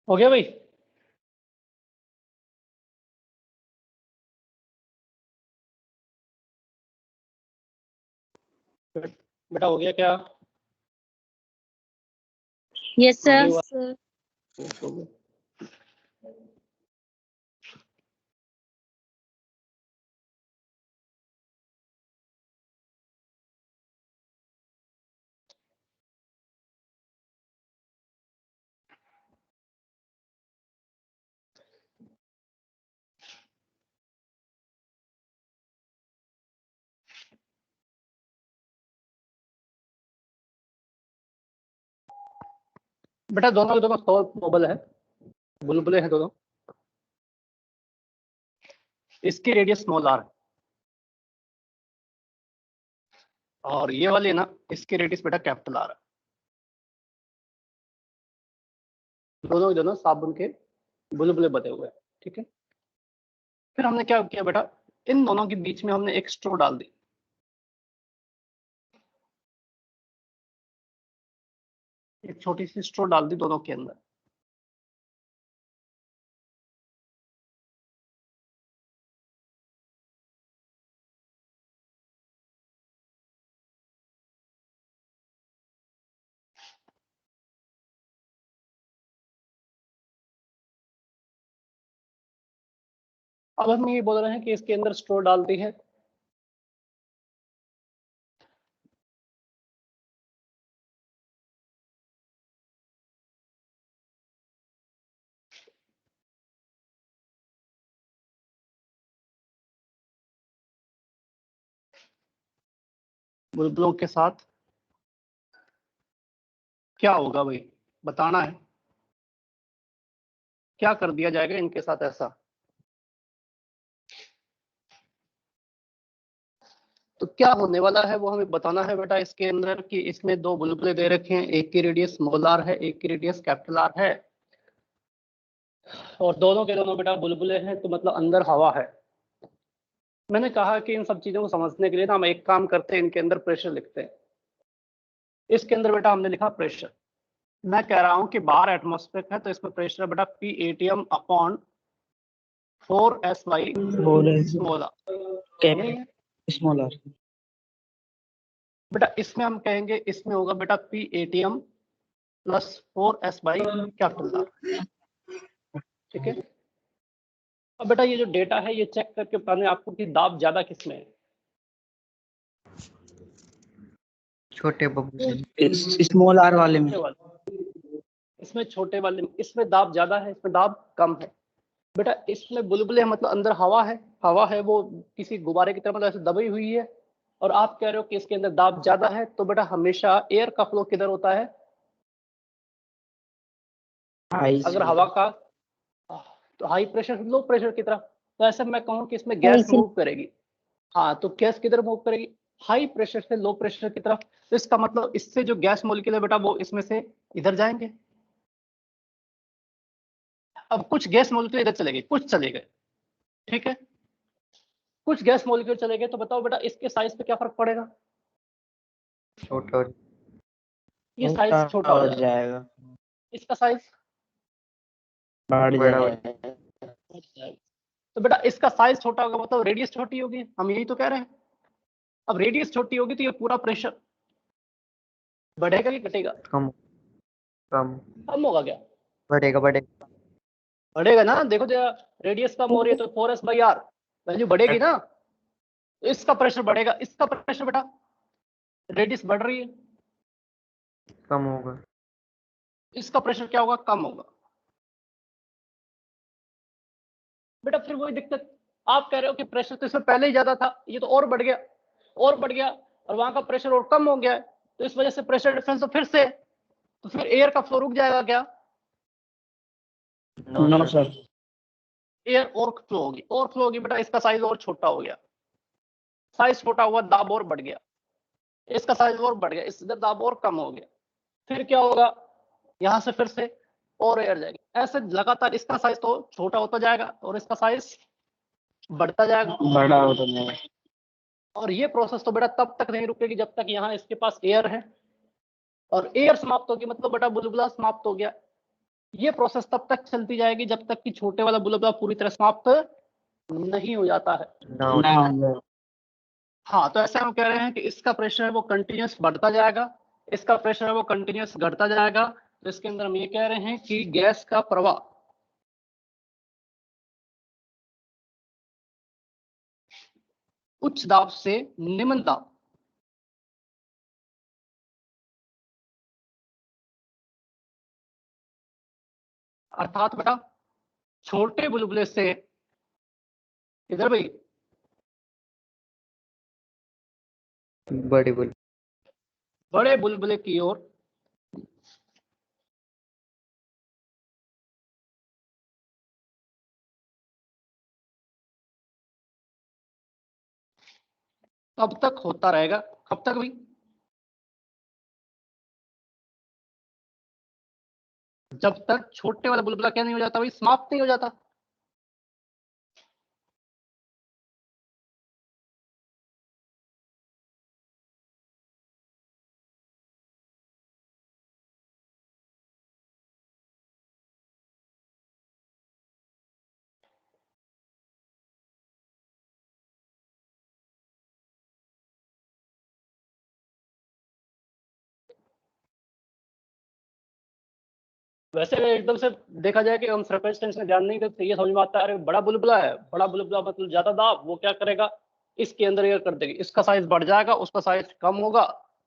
हो गया भाई? बेटा हो गया क्या? यस ये सर। हुआ। बेटा दोनों के दोनों सॉल्व नोबल है, बुलबुले हैं दोनों। इसकी रेडियस स्मॉल आर है और ये वाली है ना, इसकी रेडियस बेटा कैपिटल आर है। दोनों के दोनों साबुन के बुलबुले बने हुए हैं, ठीक है। फिर हमने क्या किया बेटा, इन दोनों के बीच में हमने एक स्ट्रो डाल दी। एक छोटी सी स्ट्रो डाल दी दोनों के अंदर। अब हम ये बोल रहे हैं कि इसके अंदर स्ट्रो डालती है, बुलबुलों के साथ क्या होगा भाई, बताना है, क्या कर दिया जाएगा इनके साथ ऐसा। तो क्या होने वाला है वो हमें बताना है बेटा। इसके अंदर कि इसमें दो बुलबुले दे रखे हैं, एक की रेडियस स्मॉल आर है, एक की रेडियस कैपिटल आर है, और दोनों के दोनों बेटा बुलबुले हैं, तो मतलब अंदर हवा है। मैंने कहा कि इन सब चीजों को समझने के लिए ना हम एक काम करते हैं, इनके अंदर प्रेशर लिखते हैं। इसके अंदर बेटा हमने लिखा प्रेशर। मैं कह रहा हूं कि बाहर एटमॉस्फेयर है, तो इसमें प्रेशर बेटा P ATM upon 4s/, small R, small R. बेटा इसमें हम कहेंगे, इसमें होगा बेटा P ATM plus 4s/, capital R. ठीक है। अब बेटा ये जो डेटा है ये चेक करके बताने आपको कि दाब ज्यादा किसमें है। छोटे बबूले स्मॉल आर वाले में। इसमें छोटे वाले में, इसमें दाब ज्यादा है, इसमें दाब कम है। बेटा इसमें बुलबुले मतलब अंदर हवा है, हवा है वो किसी गुब्बारे की तरह मतलब ऐसे दबी हुई है, और आप कह रहे हो कि इसके अंदर दाब ज्यादा है, तो बेटा हमेशा एयर का फ्लो किधर होता है, अगर हवा का, तो हाई प्रेशर लो प्रेशर की तरफ। तो ऐसे मैं कहूँ कि इसमें गैस मूव करेगी, हाँ तो गैस किधर मूव करेगी, हाई प्रेशर से लो प्रेशर की तरफ। तो इसका मतलब इससे जो गैस मॉलिक्यूल है बेटा वो इसमें से इधर जाएंगे। अब कुछ गैस मॉलिक्यूल इधर चले गए, कुछ चले गए, ठीक है, कुछ गैस मॉलिक्यूल चले गए, तो बताओ बेटा इसके साइज पे क्या फर्क पड़ेगा, छोटा ये साइज छोटा हो जाएगा, इसका साइज बढ़ बड़ा जाएगा। तो बेटा इसका साइज छोटा होगा मतलब रेडियस छोटी होगी, हम यही तो कह रहे हैं। अब रेडियस छोटी होगी तो ये पूरा प्रेशर बढ़ेगा कि घटेगा, कम कम कम होगा क्या, बढ़ेगा बढ़ेगा बढ़ेगा ना। देखो जरा, रेडियस कम हो रही है तो 4s/r वैल्यू बढ़ेगी ना, तो इसका प्रेशर बढ़ेगा, इसका प्रेशर बेटा रेडियस बढ़ रही है, कम होगा। इसका प्रेशर क्या होगा, कम होगा। बेटा फिर वही दिक्कत, आप कह रहे हो कि प्रेशर तो इसमें पहले ही ज्यादा था, ये तो और बढ़ गया, और बढ़ गया, और वहां का प्रेशर और कम हो गया है, तो इस वजह से प्रेशर डिफरेंस तो फिर से, तो फिर एयर का फ्लो रुक जाएगा क्या, नो सर। एयर और फ्लो होगी, और फ्लो होगी बेटा, इसका साइज और छोटा हो गया, साइज छोटा हुआ दाब और बढ़ गया, इसका साइज और बढ़ गया, इधर दाब और कम हो गया, फिर क्या होगा, यहां से फिर से और एयर जाएगी, ऐसे लगातार इसका साइज तो छोटा होता जाएगा और इसका साइज बढ़ता जाएगा। बड़ा होता जाएगा। और ये प्रोसेस तो बेटा तब तक नहीं रुकेगी जब तक यहाँ इसके पास एयर है, और एयर समाप्त होगी मतलब बेटा बुलबुला समाप्त हो गया। ये प्रोसेस तब तक चलती जाएगी जब तक कि छोटे वाला बुलबुला पूरी तरह समाप्त नहीं हो जाता है। ना हाँ तो ऐसे हम कह रहे हैं कि इसका प्रेशर है वो कंटिन्यूस बढ़ता जाएगा, इसका प्रेशर है वो कंटिन्यूस घटता जाएगा। तो इसके अंदर हम ये कह रहे हैं कि गैस का प्रवाह उच्च दाब से निम्न दाब, अर्थात बेटा छोटे बुलबुले से इधर भाई बड़े बोल बड़े बुलबुले की ओर कब तक होता रहेगा, कब तक भाई, जब तक छोटे वाला बुलबुला क्या नहीं हो जाता भाई, समाप्त नहीं हो जाता। वैसे अगर एकदम से देखा जाए कि हम सरफेस टेंशन में ध्यान नहीं देते, ये समझ में आता है अरे बड़ा बुलबुला है, बड़ा बुलबुला मतलब ज्यादा दाब, वो क्या करेगा इसके अंदर ये कर देगी, इसका साइज बढ़ जाएगा, उसका साइज कम होगा,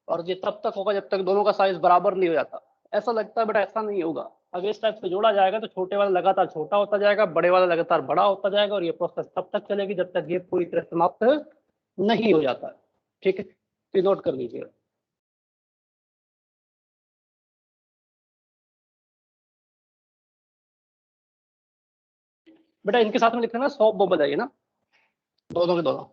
और ये तब तक होगा जब तक दोनों का साइज बराबर नहीं हो जाता। ऐसा लगता है बट ऐसा नहीं होगा। अगर इस टाइप से जोड़ा जाएगा तो छोटे वाला लगातार छोटा होता जाएगा, बड़े वाला लगातार बड़ा होता जाएगा, और ये प्रोसेस तब तक चलेगी जब तक ये पूरी तरह समाप्त नहीं हो जाता है। ठीक है, तो नोट कर लीजिए। बेटा इनके साथ में लिखना ना, सॉफ्ट बबल है ये ना, दोनों के दोनों।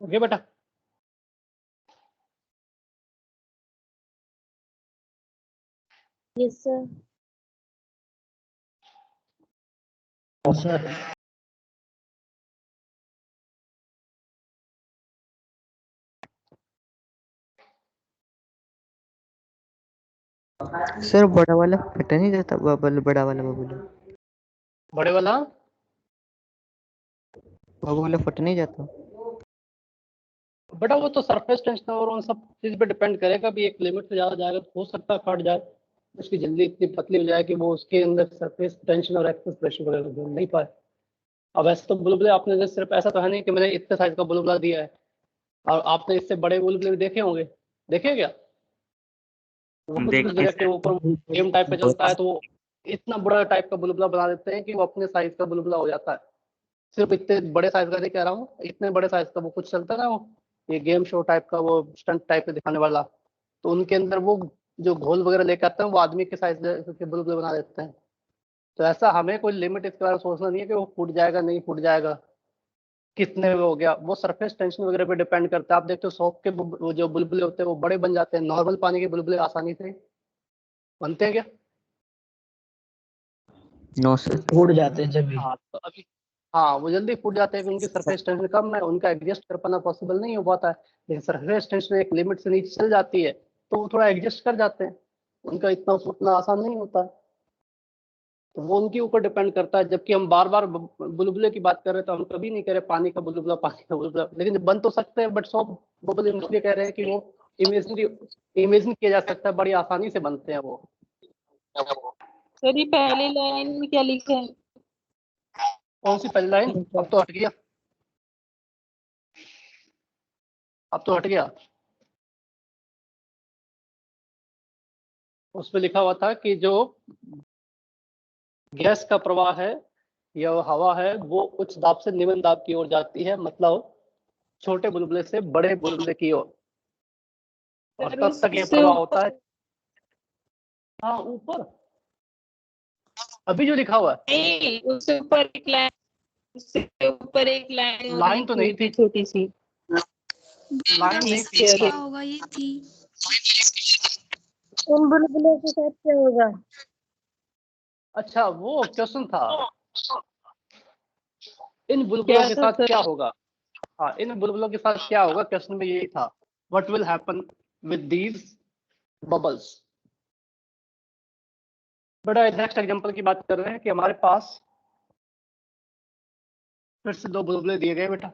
ओके बेटा, यस सर। सर सर बड़ा वाला फट नहीं जाता बबल, बड़ा वाला बबल बड़े वाला बबल फट नहीं जाता। बेटा वो तो सरफेस टेंशन और उन सब चीज पे डिपेंड करेगा। भी एक लिमिट से ज्यादा जाएगा तो हो सकता है फट जाए, उसकी जल्दी इतनी पतली हो जाए कि वो उसके अंदर सरफेस टेंशन और एक्सेस प्रेशर वगैरह झेल नहीं पाए। अब ऐसे तो बुलबुले आपने जैसे सिर्फ ऐसा तो है नहीं कि मैंने इतने साइज का बुलबुला दिया है, और आपने इससे बड़े बुलबुले भी देखे होंगे, देखे क्या? वो कुछ कुछ जगह के ऊपर गेम टाइप पे चलता है तो वो इतना बड़ा टाइप का बुलबुला बना देते हैं कि वो अपने साइज का बुलबुला हो जाता है। सिर्फ इतने बड़े साइज का नहीं कह रहा हूँ, इतने बड़े साइज का वो कुछ चलता है ना, वो ये गेम शो टाइप का, वो स्टंट टाइप में दिखाने वाला, तो उनके अंदर वो जो घोल वगैरह लेकर आते हैं वो आदमी के साइज के बुलबुले बना देते हैं। तो ऐसा हमें कोई लिमिट इसके बारे में सोचना नहीं है कि वो फूट जाएगा नहीं फूट जाएगा, कितने में हो गया, वो सरफेस टेंशन वगैरह पे डिपेंड करता है। आप देखते हो सॉफ्ट के वो जो बुलबुले होते हैं वो बड़े बन जाते हैं, नॉर्मल पानी के बुलबुले आसानी से बनते हैं क्या? No sir. टूट जाते हैं जब भी। हाँ तो अभी, हाँ वो जल्दी फूट जाते हैं कि उनकी सरफेस टेंशन कम है, उनका एडजस्ट कर पाना पॉसिबल नहीं हो पाता है। लेकिन सरफेस टेंशन एक लिमिट से नीचे चल जाती है तो वो थोड़ा एडजस्ट कर जाते हैं, उनका इतना फूटना आसान नहीं होता है। तो वो उनके ऊपर डिपेंड करता है। जबकि हम बार बार बुलबुले की बात कर रहे हैं तो हम कभी नहीं कह रहे पानी का बुलबुला पानी का बुलबुला, लेकिन बन तो सकते हैं, बट सॉफ्ट बुलबुले इसलिए कह रहे हैं कि वो इमेजिन किया जा सकता है, बड़ी आसानी से बनते हैं वो। सर ये पहली लाइन में क्या लिखा है? कौन सी पहली लाइन? अब तो हट गया, अब तो हट गया। उसमें लिखा हुआ था कि जो गैस का प्रवाह है या हवा है वो उच्च दाब से निम्न दाब की ओर जाती है, मतलब छोटे बुलबुले से बड़े बुलबुले की ओर, और सर तब तक ये उससे प्रवाह होता है। हाँ ऊपर, अभी जो लिखा हुआ है नहीं, उससे ऊपर एक लाइन, उससे ऊपर एक लाइन लाइन तो नहीं थी, छोटी सी। लाइन नहीं नेक्स्ट थी। क्या होगा ये थी। उन बुलबुलों के साथ क्या होगा? अच्छा वो क्वेश्चन था, इन बुलबुलों के साथ क्या होगा। हाँ, इन बुलबुलों के साथ क्या होगा, क्वेश्चन में यही था, what will happen with these bubbles. बड़ा नेक्स्ट एग्जांपल की बात कर रहे हैं कि हमारे पास फिर से दो बुलबुले दिए गए बेटा।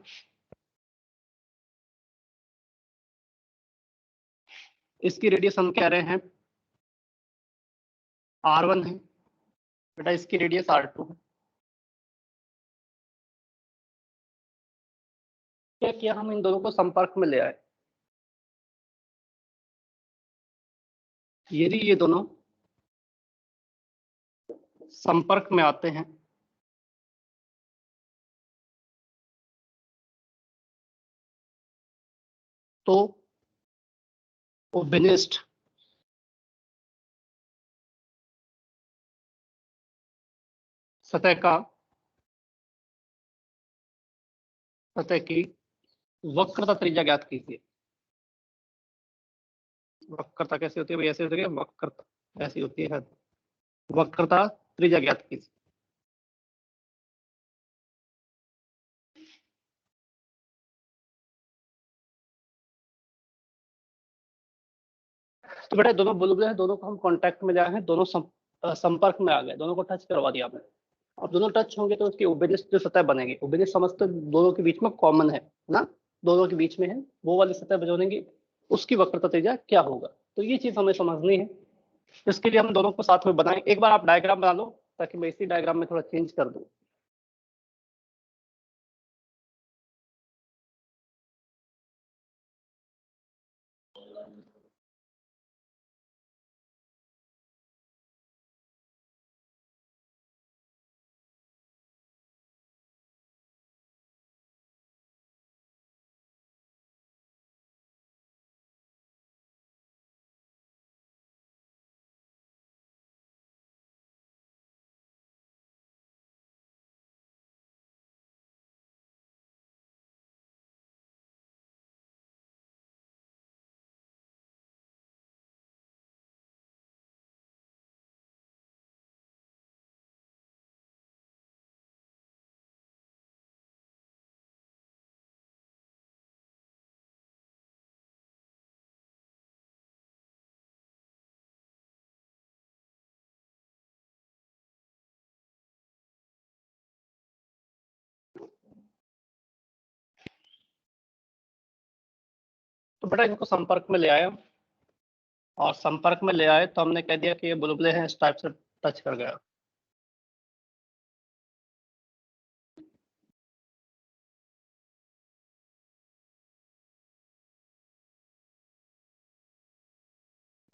इसकी रेडियस हम कह रहे हैं R1 है बेटा, इसकी रेडियस R2 है। क्या किया, हम इन दोनों को संपर्क में ले आए। यदि ये दोनों संपर्क में आते हैं तो वो विनिस्ट सतह की वक्रता त्रिज्या ज्ञात कीजिए। वक्रता कैसे होती है भाई, ऐसे होती है, वक्रता ऐसी होती है, वक्रता त्रिज्या ज्ञात कीजिए। तो बेटा दोनों बुलबुले हैं, दोनों को हम कांटेक्ट में जाए हैं, दोनों संपर्क में आ गए, दोनों को टच करवा दिया आपने। अब दोनों टच होंगे तो उसकी उबेनिस्ट जो सतह बनेगी, उबेनिस्ट समझते दोनों के बीच में कॉमन है ना, दोनों के बीच में है, वो वाली सतह बनेगी, उसकी वक्रता त्रिज्या क्या होगा। तो ये चीज हमें समझनी है। इसके लिए हम दोनों को साथ में बनाएं। एक बार आप डायग्राम बना लो ताकि मैं इसी डायग्राम में थोड़ा चेंज कर दूं। तो बेटा इनको संपर्क में ले आए हम, और संपर्क में ले आए तो हमने कह दिया कि ये बुलबुले हैं, इस टाइप से टच कर गया।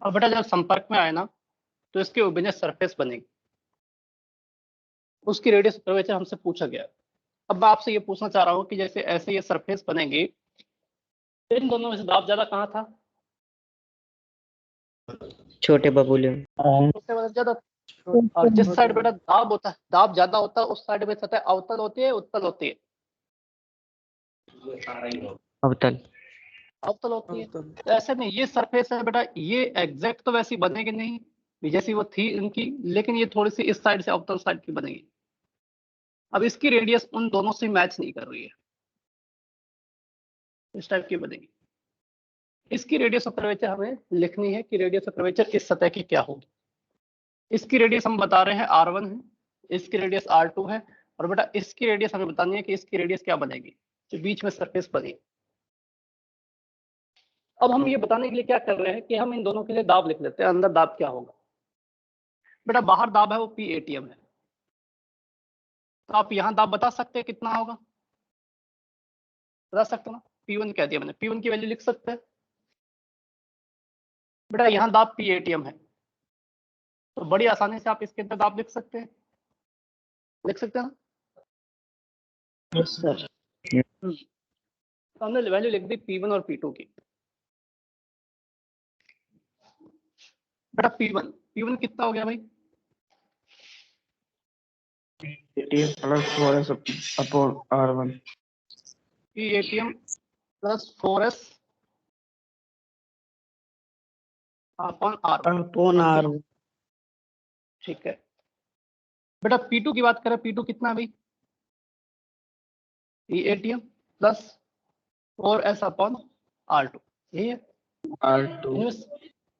और बेटा जब संपर्क में आए ना तो इसकी उबेनिस्ट सरफेस बनेगी, उसकी रेडियस कर्वेचर हमसे पूछा गया। अब मैं आपसे ये पूछना चाह रहा हूँ कि जैसे ऐसे ये सरफेस बनेगी, इन दोनों में से दाब ज्यादा कहाँ था, छोटे बबूले। उससे मतलब ज्यादा। और जिस साइड बेटा दाब होता है, दाब ज्यादा होता है, उस साइड में सतह अवतल होती है उत्तल होती है, अवतल। अवतल होती है। तो ऐसे में ये सरफेस है बेटा, ये एग्जैक्ट तो वैसी बनेगी नहीं जैसी वो थी इनकी, लेकिन ये थोड़ी सी इस साइड से अवतल साइड की बनेगी। अब इसकी रेडियस उन दोनों से मैच नहीं कर रही है, इस टाइप की बनेगी। इसकी रेडियस ऑफ कर्वेचर हमें लिखनी है कि रेडियस ऑफ कर्वेचर इस सतह की क्या होगी। इसकी रेडियस हम बता रहे हैं R1 है, इसकी रेडियस R2 है, और बेटा इसकी रेडियस हमें बतानी है कि इसकी रेडियस क्या बनेगी जो बीच में सरफेस बनी। अब हम ये बताने के लिए क्या कर रहे हैं कि हम इन दोनों के लिए दाब लिख लेते हैं, अंदर दाब क्या होगा। बेटा बाहर दाब है वो P है, तो आप यहाँ दाब बता सकते हैं कितना होगा, बता सकते हो ना। P1 कह दिया मैंने, P1 की वैल्यू लिख सकते हैं। बेटा यहाँ दाब P है, तो बड़ी आसानी से आप इसके अंदर दाब लिख सकते हैं, लिख सकते हैं ना। Yes sir. तो हमने वैल्यू लिख दी P1 और P2 की। बेटा P1 कितना हो गया भाई, ATM plus 4S upon R1। P plus 4s upon R. Upon R. ठीक है बेटा, P2 की बात करें, P2 कितना भी P-ATM plus 4s upon R2, यही है। R2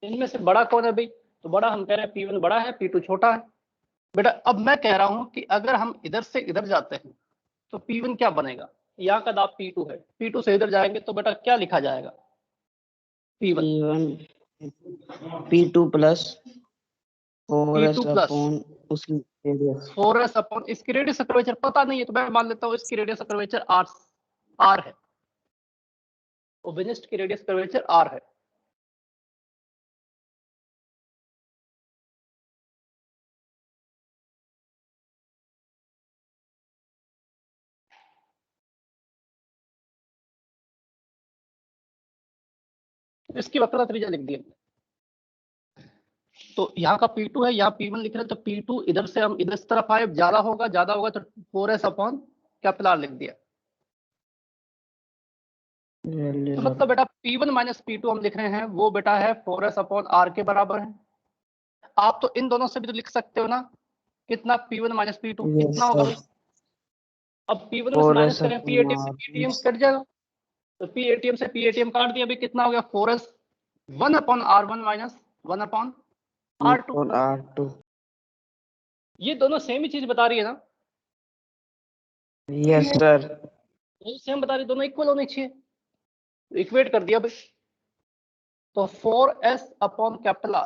इनमें से बड़ा कौन है भाई? तो बड़ा हम कह रहे हैं P1 बड़ा है, P2 छोटा है। बेटा अब मैं कह रहा हूं कि अगर हम इधर से इधर जाते हैं तो P1 क्या बनेगा? यहाँ का दाब P2 है, P2 से इधर जाएंगे तो बेटा क्या लिखा जाएगा? P1 P2 plus 4s P2 plus upon उसकी रेडियस 4s अपॉन इसकी रेडियस कर्वेचर पता नहीं है तो मैं मान लेता हूँ इसकी रेडियस कर्वेचर R है। ओबेनिस्ट की रेडियस कर्वेचर R है। इसकी वक्रता त्रिज्या लिख दिया। तो यहाँ का P2 है, यहाँ P1 लिख रहे हैं, तो P2 इधर से हम इधर तरफ आए, ज्यादा होगा तो 4s अपॉन कैपिटल R लिख दिया। तो मतलब बेटा P1 माइनस P2 हम लिख रहे हैं वो बेटा है 4s अपॉन R के बराबर है। आप तो इन दोनों से भी तो लिख सकते हो ना, कितना P1 माइनस P2 कितना होगा भाई? अब P1 में से माइनस करें, P-ATM से P-ATM कट जाएगा, तो P-ATM से P-ATM काट दिया, अभी कितना हो गया 4s 1 upon R1 minus 1 upon R2। ये दोनों सेम ही चीज बता रही है ना? Yes sir. सेम बता रही, दोनों इक्वल होनी चाहिए, इक्वेट कर दिया भाई। तो 4s अपॉन कैपिटल R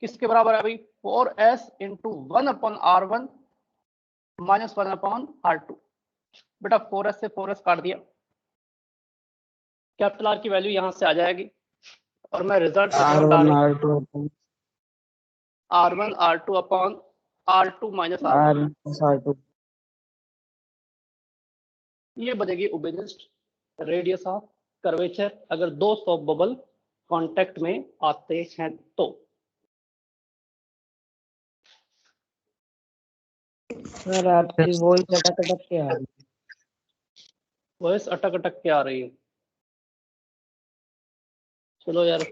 किसके बराबर है भाई? 4s into 1 upon R1 minus 1 upon R2। बेटा 4s से 4s काट दिया, कैपिटल R की वैल्यू यहां से आ जाएगी और मैं result R1 R2 upon R2 minus R1, ये बनेगी ओबेनिस्ट रेडियस ऑफ कर्वेचर अगर दो सॉफ्ट बबल कांटेक्ट में आते हैं तो। सर आपकी वॉइस अटक अटक के आ रही है। वॉइस अटक अटक के आ रही है। चलो यार,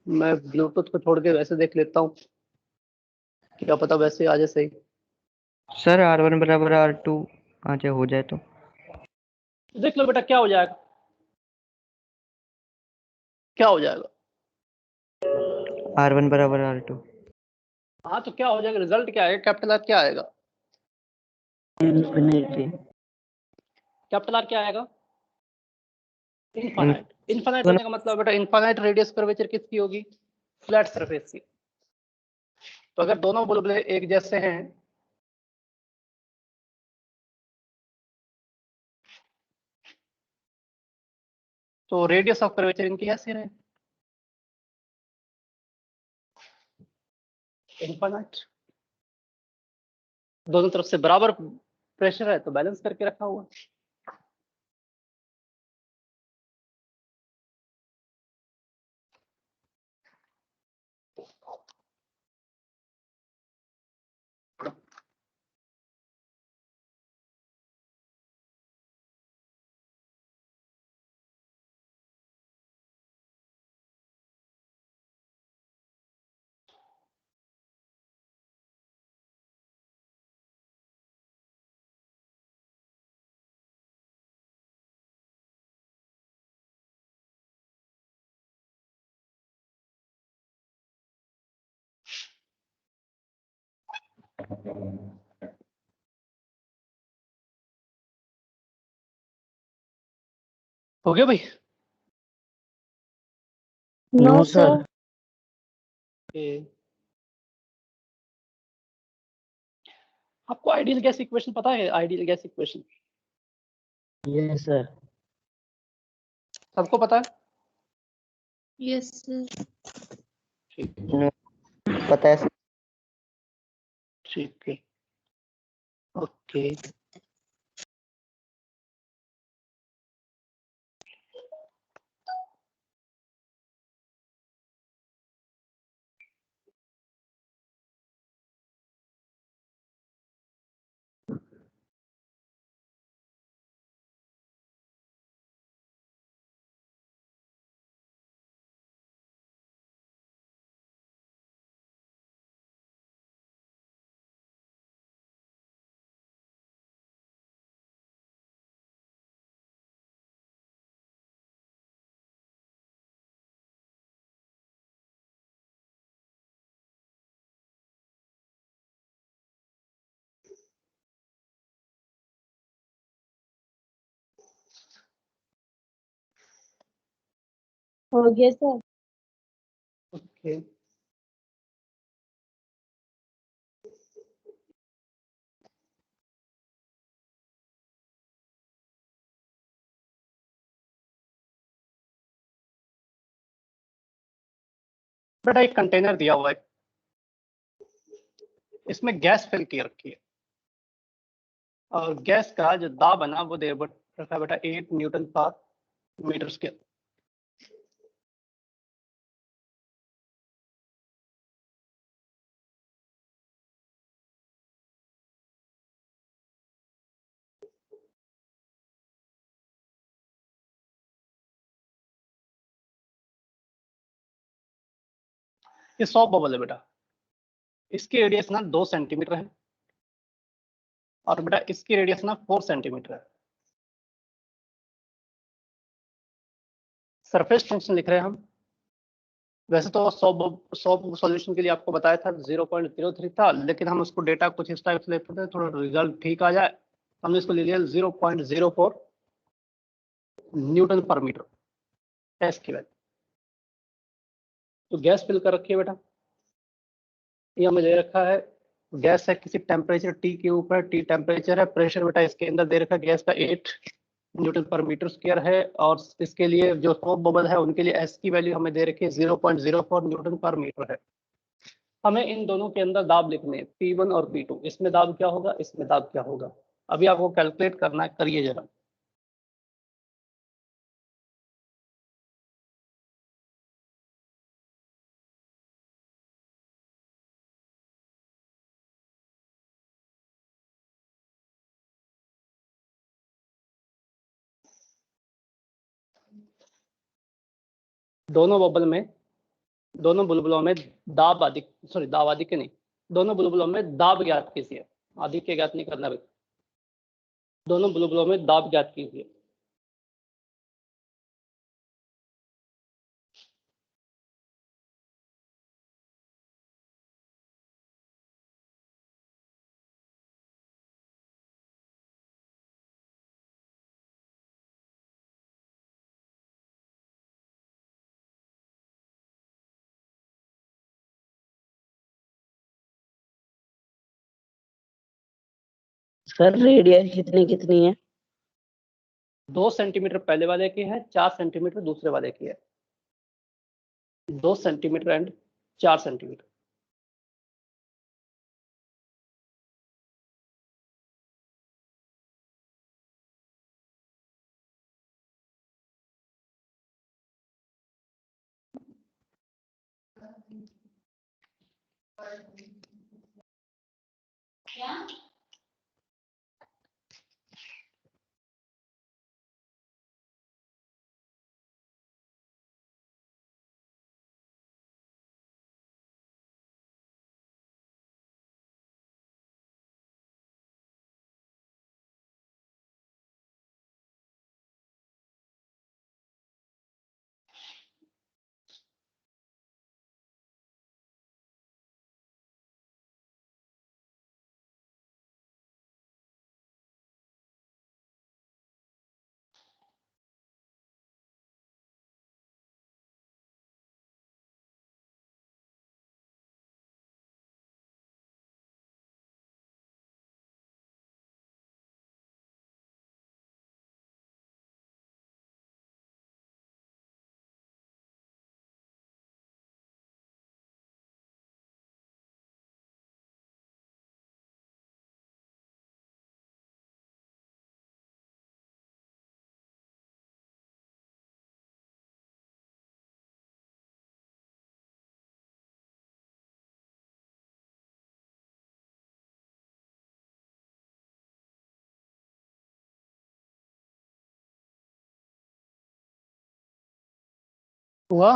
मैं ब्लूटूथ को छोड़ के वैसे देख लेता हूँ, क्या पता वैसे आ जाए सही। सर R1 बराबर R2 अच्छा हो जाए तो देख लो बेटा क्या हो जाएगा, क्या हो जाएगा? R1 बराबर R2। हाँ तो क्या हो जाएगा, रिजल्ट क्या आएगा, कैपिटल आर क्या आएगा? इन्फिनिटी। कैपिटल आर क्या आएगा? इनफाइनाइट। इनफाइनाइट होने का मतलब बेटा इनफाइनाइट रेडियस कर्वेचर किसकी होगी? फ्लैट सरफेस की। तो अगर दोनों बुलबुले एक जैसे हैं तो रेडियस ऑफ कर्वेचर इनकी ऐसे रहे, इनफाइनाइट। दोनों तरफ से बराबर प्रेशर है तो बैलेंस करके रखा हुआ। हो गया भाई? No sir. आपको आइडियल गैस इक्वेशन पता है? Ideal gas equation yes sir. सबको पता है? Yes sir. ठीक पता है ठीक है, ओके। हो गया सर। ओके, बेटा एक कंटेनर दिया हुआ है, इसमें गैस फिल की रखी है और गैस का जो दाब है ना वो दे रखा है बेटा 8 न्यूटन पर मीटर स्क्वायर। ये 100 बबल है बेटा, इसकी रेडियस ना 2 सेंटीमीटर है और बेटा इसकी रेडियस ना 4 सेंटीमीटर है। सरफेस टेंशन लिख रहे हैं हम। वैसे तो 100 सॉल्यूशन के लिए आपको बताया था 0.03 था, लेकिन हम उसको डेटा कुछ इस टाइप से लेते थे थोड़ा रिजल्ट ठीक आ जाए, हमने इसको ले लिया 0.04 न्यूटन पर मीटर एस की वैल्यू। तो गैस फिल कर रखी है बेटा, ये हमें दे रखा है, गैस है किसी टेम्परेचर टी के ऊपर, टी टेम्परेचर है, प्रेशर बेटा इसके अंदर दे रखा है गैस का 8 न्यूटन पर मीटर स्क्वायर है, और इसके लिए जो सोप बबल है उनके लिए एस की वैल्यू हमें दे रखी है 0.04 न्यूटन पर मीटर है। हमें इन दोनों के अंदर दाब लिखने हैं P1 और P2, इसमें दाब क्या होगा, इसमें दाब क्या होगा, अभी आपको कैलकुलेट करना है, करिए जरा। दोनों बबल में, दोनों बुलबुलों में दाब अधिक, सॉरी दाब अधिक नहीं, दोनों बुलबुलों में दाब ज्ञात कीजिए, अधिक ज्ञात नहीं करना भाई, दोनों बुलबुलों में दाब ज्ञात कीजिए। सर रेडियस कितनी कितनी है? 2 सेंटीमीटर पहले वाले की है, 4 सेंटीमीटर दूसरे वाले की है, 2 सेंटीमीटर एंड 4 सेंटीमीटर। हुआ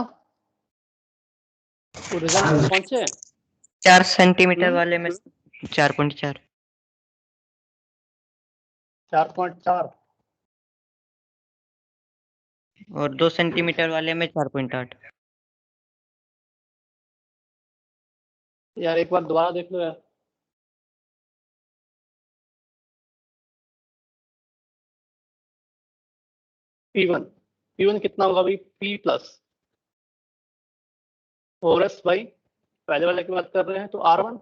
तो रिजल्ट पहुंचे 4 सेंटीमीटर वाले में 4.4 4.4 और 2 सेंटीमीटर वाले में 4.8। यार एक बार दोबारा देख लो यार। P1 कितना होगा भाई, P प्लस 4s बाई पहले वाले की बात कर रहे हैं तो R1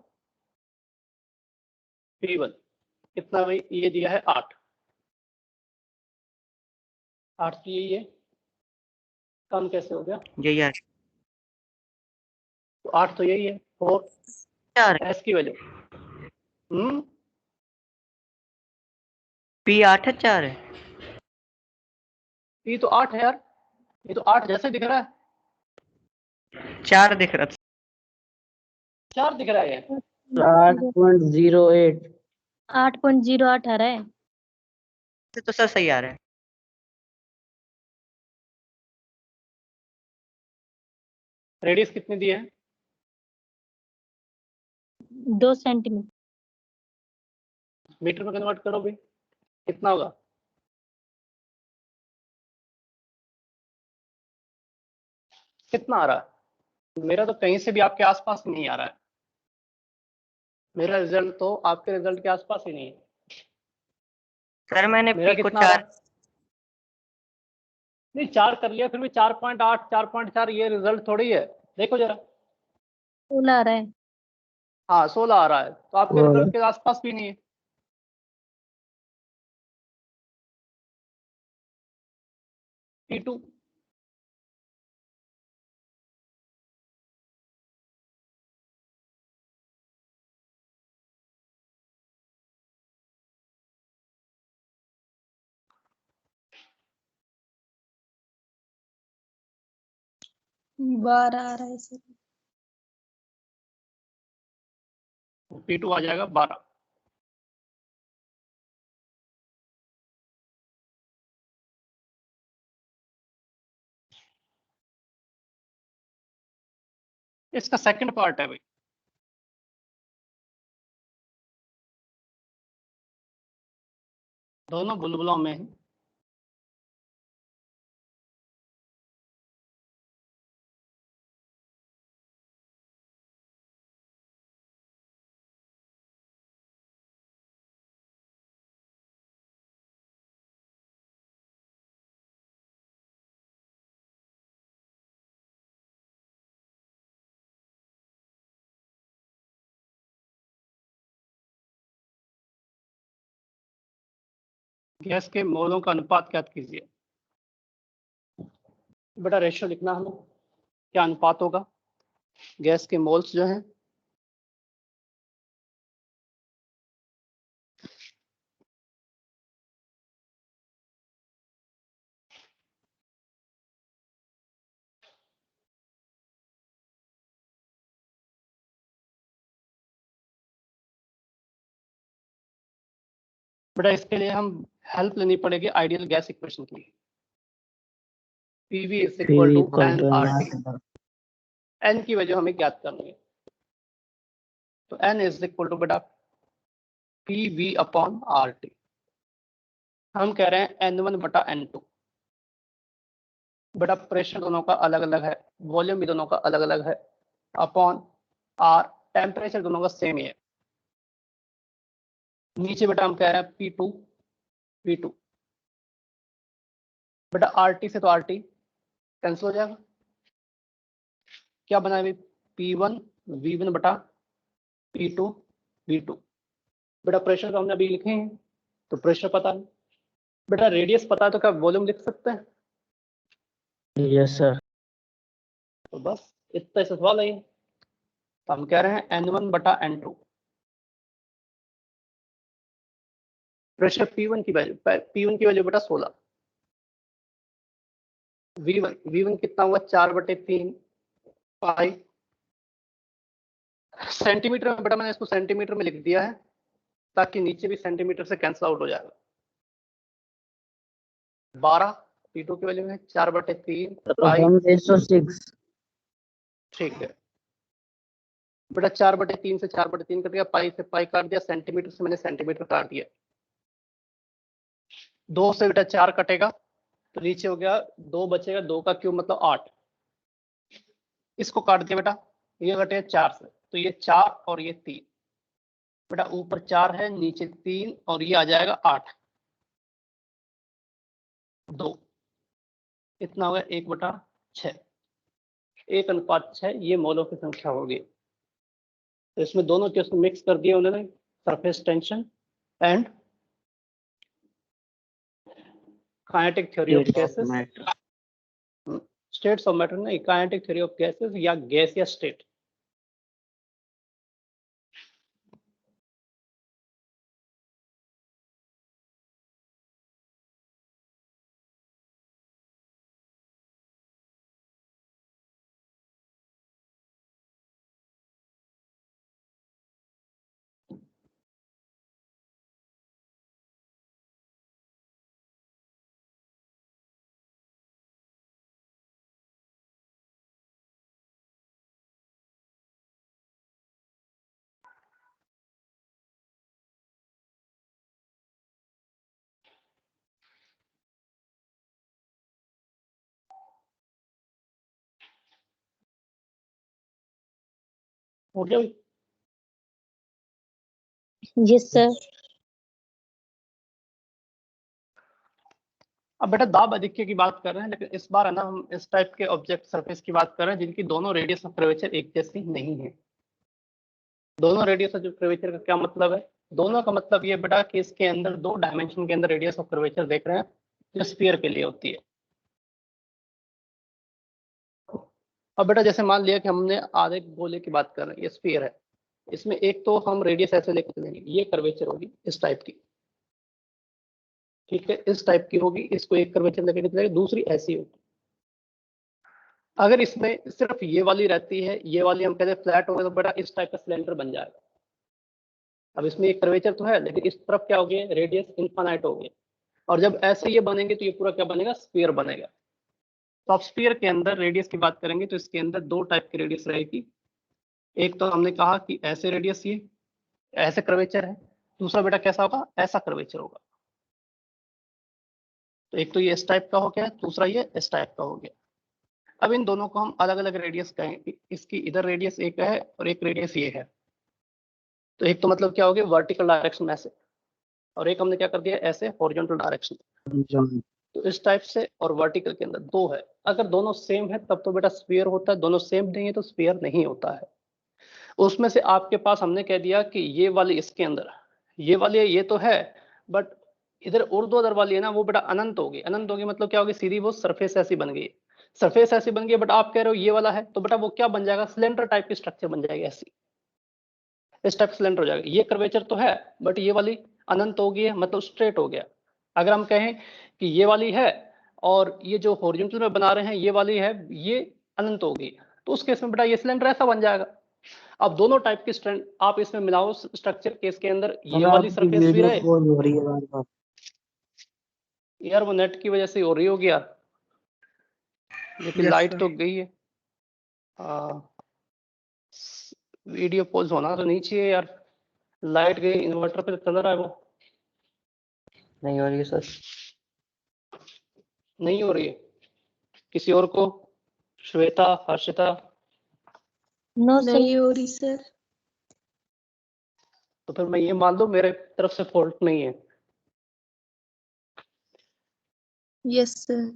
P1 कितना भाई, ये दिया है 8 से ये कम कैसे हो गया, यही आ तो 8 तो यही है, 4 रहा है। s की वैल्यू P 8 है 4 है। P तो 8 है यार, ये तो 8 जैसे दिख रहा है, 4 दिख रहा था। 4 दिख रहा है। 8.08 8.08 आ रहा है। तो सर सही आ रहा है। रेडियस कितनी दी है, 2 सेंटीमीटर। मीटर में कन्वर्ट करो भाई, कितना होगा, कितना आ रहा है, मेरा तो कहीं से भी आपके आसपास ही नहीं आ रहा है, मेरा रिजल्ट तो आपके रिजल्ट के आसपास ही नहीं है। सर मैंने मेरा P को कितना आ रहा 4 है? नहीं 4 कर लिया, फिर भी 4.8 4.4 ये रिजल्ट थोड़ी है, देखो जरा। 16 आ रहा है। हाँ 16 आ रहा है, तो आपके और रिजल्ट के आसपास भी नहीं है। P2 12 आ रहा है सर। P2 आ जाएगा 12। इसका सेकंड पार्ट है भाई, दोनों बुलबुलों में है। गैस के मोलों का अनुपात ज्ञात कीजिए। बेटा रेशियो लिखना हमें, क्या अनुपात होगा गैस के मोल्स जो हैं, बेटा इसके लिए हम हेल्प लेनी पड़ेगी आइडियल गैस इक्वेशन की। PV is equal to NRT, N की वैल्यू हमें ज्ञात करनी है, तो N इज इक्वल टू बेटा PV अपॉन RT। हम कह रहे हैं N1 बटा N2, बेटा प्रेशर दोनों का अलग अलग है, वॉल्यूम भी दोनों का अलग अलग है, अपॉन R टेम्परेचर दोनों का सेम ही है। नीचे बेटा हम कह रहे हैं P2 V2, बेटा RT से तो RT कैंसिल हो जाएगा, क्या बना है P1 V1 बटा P2 V2। बेटा प्रेशर तो हमने अभी लिखे हैं, तो प्रेशर पता है, बेटा रेडियस पता है तो क्या वॉल्यूम लिख सकते हैं, यस सर। तो बस इतना ही सवाल है ये। तो हम कह रहे हैं N1 बटा N2, प्रेशर P1 की वैल्यू बेटा 16, V1 कितना हुआ 4/3 पाई, सेंटीमीटर में बेटा मैंने इसको सेंटीमीटर में लिख दिया है ताकि नीचे भी सेंटीमीटर से कैंसिल आउट हो जाएगा। 12 P2 की वैल्यू है 4/3 पाई, 106। ठीक है बेटा 4/3 से 4/3 कट गया, पाई से पाई काट दिया, सेंटीमीटर से मैंने सेंटीमीटर काट दिया, 2 से बेटा 4 कटेगा तो नीचे हो गया 2 बचेगा, 2 का क्यूब मतलब 8, इसको काट दिया बेटा, ये कटे 4 से, तो ये 4 और ये 3, बेटा ऊपर 4 है नीचे 3 और ये आ जाएगा 8, 2 इतना हो गया 1/6। 1:6 ये मोलों की संख्या होगी। तो इसमें दोनों केस को मिक्स कर दिया उन्होंने, surface tension and kinetic theory of gases, states of matter नहीं, काइनेटिक थ्योरी ऑफ गैसेस या गैस या स्टेट। हो गया भाई? Yes sir. अब बेटा दाब अधिक्य की बात कर रहे हैं, लेकिन इस बार है ना हम इस टाइप के ऑब्जेक्ट सरफेस की बात कर रहे हैं जिनकी दोनों रेडियस ऑफ कर्वेचर एक जैसी नहीं है। दोनों रेडियस ऑफ कर्वेचर का क्या मतलब है? दोनों का मतलब ये बेटा कि इसके अंदर 2 डायमेंशन के अंदर रेडियस ऑफ कर्वेचर देख रहे हैं जो स्फीयर के लिए होती है। अब बेटा जैसे मान लिया कि हमने आधे गोले की बात कर रहे हैं, ये स्फीयर है, इसमें एक तो हम रेडियस ऐसे लेकर चलेंगे, ये कर्वेचर होगी इस टाइप की, ठीक है, इस टाइप की होगी, इसको एक कर्वेचर लेकर चलेंगे, दूसरी ऐसी होगी। अगर इसमें सिर्फ ये वाली रहती है, ये वाली हम कहते हैं फ्लैट होगा, तो बेटा इस टाइप का सिलेंडर बन जाएगा। अब इसमें एक कर्वेचर तो है, लेकिन इस तरफ क्या हो गया, रेडियस इनफाइनाइट हो गया, और जब ऐसे ये बनेंगे तो ये पूरा क्या बनेगा, स्फीयर बनेगा। तो आप स्फीयर के अंदर रेडियस की बात करेंगे तो इसके अंदर 2 टाइप की रेडियस रहेगी। एक तो हमने कहा कि ऐसे रेडियस, ये ऐसे कर्वेचर है, दूसरा बेटा कैसा होगा, ऐसा कर्वेचर होगा। तो एक तो ये इस टाइप का हो गया, दूसरा ये इस टाइप का हो गया। अब इन दोनों को हम अलग अलग रेडियस कहेंगे, इसकी इधर रेडियस एक है और एक रेडियस ये है। तो एक तो मतलब क्या हो गया, वर्टिकल डायरेक्शन में ऐसे, और एक हमने क्या कर दिया, ऐसे हॉरिजॉन्टल डायरेक्शन। तो इस टाइप से और वर्टिकल के अंदर 2 है। अगर दोनों सेम है तब तो बेटा स्फीयर होता है, दोनों सेम नहीं है तो स्फीयर नहीं होता है। उसमें से आपके पास हमने कह दिया कि ये वाली इसके अंदर, ये वाली ये तो है, बट इधर ऊर्ध्वाधर वाली है ना, वो बेटा अनंत होगी। अनंत होगी मतलब क्या होगी, सीधी वो सरफेस ऐसी बन गई, सरफेस ऐसी बन गई, बट आप कह रहे हो ये वाला है, तो बेटा वो क्या बन जाएगा, सिलेंडर टाइप की स्ट्रक्चर बन जाएगी ऐसी, इस टाइप सिलेंडर हो जाएगा। ये कर्वेचर तो है बट ये वाली अनंत हो गई, मतलब स्ट्रेट हो गया। अगर हम कहें कि ये वाली है और ये जो हॉरिजॉन्टल में बना रहे हैं ये वाली है, ये अनंत हो गई, तो उस केस में बेटा ये सिलेंडर ऐसा बन जाएगा। अब दोनों टाइप की स्ट्रेंथ आप इसमें मिलाओ स्ट्रक्चर केस के अंदर, ये वाली सरफेस भी रहे। हो रही है यार वो नेट की वजह से हो रही होगी यार, लेकिन Yes, लाइट sir. तो गई है। वीडियो पॉज होना तो नहीं चाहिए यार, लाइट गई, इन्वर्टर पे तो चल रहा है वो। नहीं हो रही है सर। नहीं हो रही है किसी और को, श्वेता, हर्षिता? No sir. नहीं हो रही सर। तो फिर मैं ये मान लूं मेरे तरफ से फॉल्ट नहीं है। Yes sir.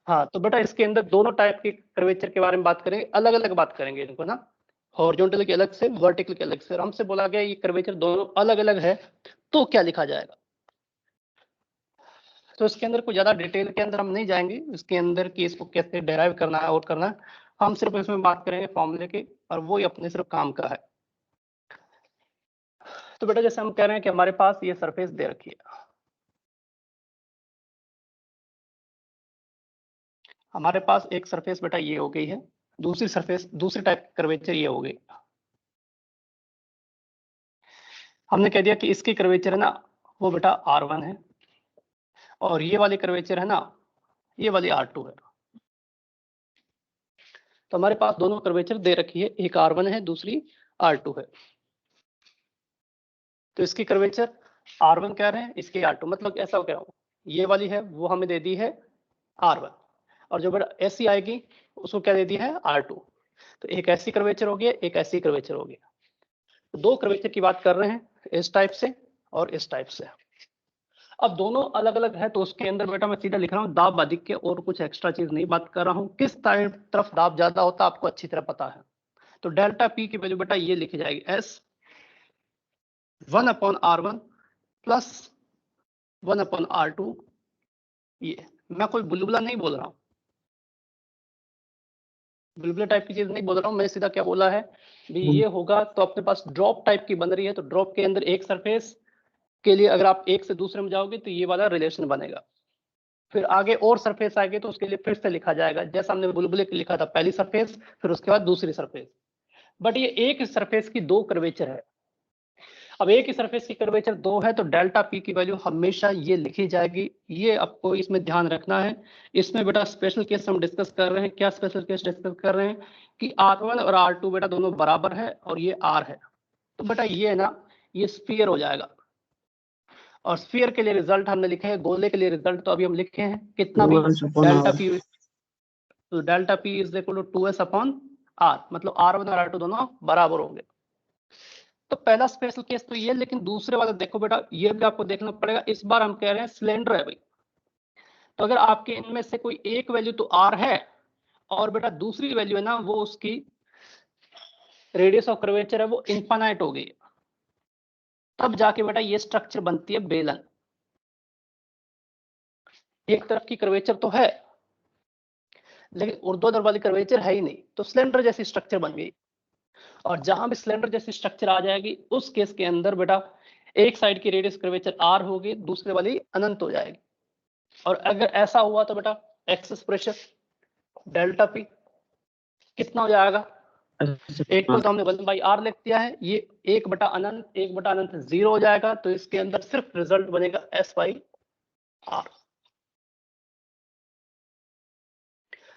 हाँ तो बेटा इसके अंदर दोनों टाइप के कर्वेचर के बारे में बात करेंगे, अलग अलग बात करेंगे इनको ना, हॉरिजॉन्टल के अलग से, वर्टिकल के अलग से। और हमसे बोला गया ये कर्वेचर दोनों अलग अलग है तो क्या लिखा जाएगा। तो इसके अंदर कोई ज्यादा डिटेल के अंदर हम नहीं जाएंगे, इसके अंदर कि इसको कैसे डेराइव करना है, आउट करना है, हम सिर्फ इसमें बात करेंगे फॉर्मूले की, और वो ही अपने सिर्फ काम का है। तो बेटा जैसे हम कह रहे हैं कि हमारे पास ये सरफेस दे रखी है, हमारे पास एक सरफेस बेटा ये हो गई है, दूसरी सरफेस, दूसरी टाइप कर्वेचर ये हो गई। हमने कह दिया कि इसकी कर्वेचर है ना वो बेटा R1 है, और ये वाली कर्वेचर है ना ये वाली R2 है। तो हमारे पास दोनों कर्वेचर दे रखी है, एक R1 है दूसरी R2 है। तो इसकी कर्वेचर R1 कह रहे हैं, इसकी R2, मतलब ऐसा कह रहा हूं, ये वाली है वो हमें दे दी है R1, और जो बेटा ऐसी आएगी उसको क्या दे दी है R2। तो एक ऐसी कर्वेचर हो गया, एक ऐसी कर्वेचर हो गया। तो 2 कर्वेचर की बात कर रहे हैं, इस टाइप से और इस टाइप से। अब दोनों अलग अलग है तो उसके अंदर बेटा मैं सीधा लिख रहा हूँ दाब आधिक्य, और कुछ एक्स्ट्रा चीज नहीं बात कर रहा हूँ। किस तरफ दाब ज्यादा होता है आपको अच्छी तरह पता है। तो डेल्टा पी की वैल्यू बेटा ये लिखी जाएगी एस 1/R1 प्लस 1/R2। ये मैं कोई बुलबुला नहीं बोल रहा हूँ, बुलबुला टाइप की चीज नहीं बोल रहा हूँ मैं, सीधा क्या बोला है भी ये होगा तो अपने पास ड्रॉप टाइप की बन रही है, तो ड्रॉप के अंदर एक सरफेस के लिए अगर आप एक से दूसरे में जाओगे तो ये वाला रिलेशन बनेगा। फिर आगे और सरफेस आएगी तो उसके लिए फिर से लिखा जाएगा जैसा हमने बुलबुले के लिखा था, पहली सरफेस फिर उसके बाद दूसरी सरफेस। बट ये एक सरफेस की दो कर्वेचर है। अब एक ही सरफेस की कर्वेचर दो है तो डेल्टा पी की वैल्यू हमेशा ये लिखी जाएगी। ये आपको इसमें ध्यान रखना है। इसमें बेटा स्पेशल केस हम डिस्कस कर रहे हैं। क्या स्पेशल केस डिस्कस कर रहे हैं कि R1 और R2 बेटा दोनों बराबर है और ये R है, तो बेटा ये है ना ये स्फीयर हो जाएगा। और स्फीयर के लिए रिजल्ट हमने लिखे हैं, गोले के लिए रिजल्ट तो अभी हम लिखे हैं कितना भी डेल्टा पी, तो delta P is equal to 2s/r, मतलब R1 और R2 दोनों बराबर होंगे। तो पहला स्पेशल केस तो ये, लेकिन दूसरे वाला देखो बेटा ये भी आपको देखना पड़ेगा। इस बार हम कह रहे हैं सिलेंडर है भाई, तो अगर आपके इनमें से कोई एक वैल्यू तो R है और बेटा दूसरी वैल्यू है ना वो उसकी रेडियस ऑफ कर्वेचर है वो इनफाइनाइट हो गई, तब जाके बेटा ये स्ट्रक्चर बनती है बेलन। एक तरफ की कर्वेचर तो है लेकिन ऊर्ध्वाधर वाली कर्वेचर है ही नहीं, तो सिलेंडर जैसी स्ट्रक्चर बन गई। और जहां भी सिलेंडर जैसी स्ट्रक्चर आ जाएगी उस केस के अंदर बेटा एक साइड की रेडियस कर्वेचर R होगी, दूसरे वाली अनंत हो जाएगी। और अगर ऐसा हुआ तो बेटा एक्सेस प्रेशर डेल्टा पी कितना हो जाएगा, एक को तो हमने 1/R लिख दिया है, ये 1/अनंत 0 हो जाएगा, तो इसके अंदर सिर्फ रिजल्ट बनेगा S/R।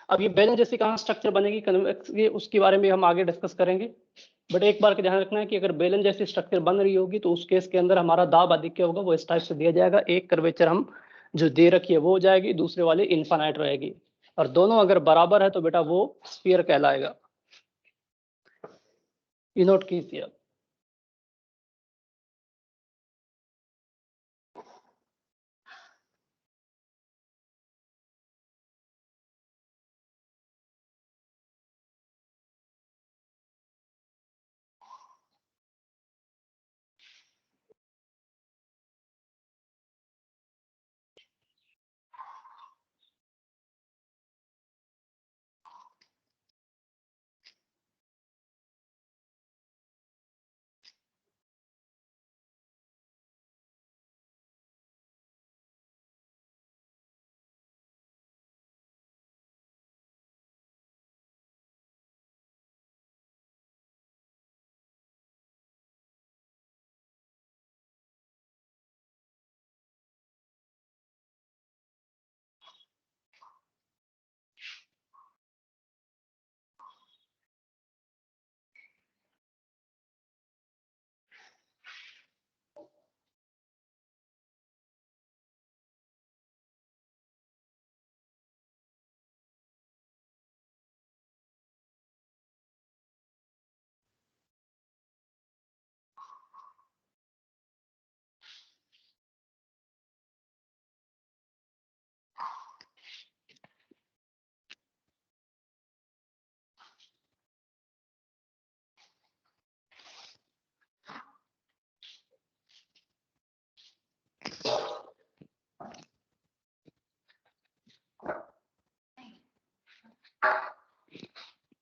अब ये बेलन जैसी कहां स्ट्रक्चर बनेगी कन्वेक्स की, उसके बारे में हम आगे डिस्कस करेंगे। बट एक बार का ध्यान रखना है कि अगर बेलन जैसी स्ट्रक्चर बन रही होगी तो उस केस के अंदर हमारा दाब आधिक्य होगा वो इस टाइप से दिया जाएगा। एक कर्वेचर हम जो दे रखी है वो हो जाएगी, दूसरे वाली इनफाइनाइट रहेगी, और दोनों अगर बराबर है तो बेटा वो स्फीयर कहलाएगा। ये नोट कीजिए।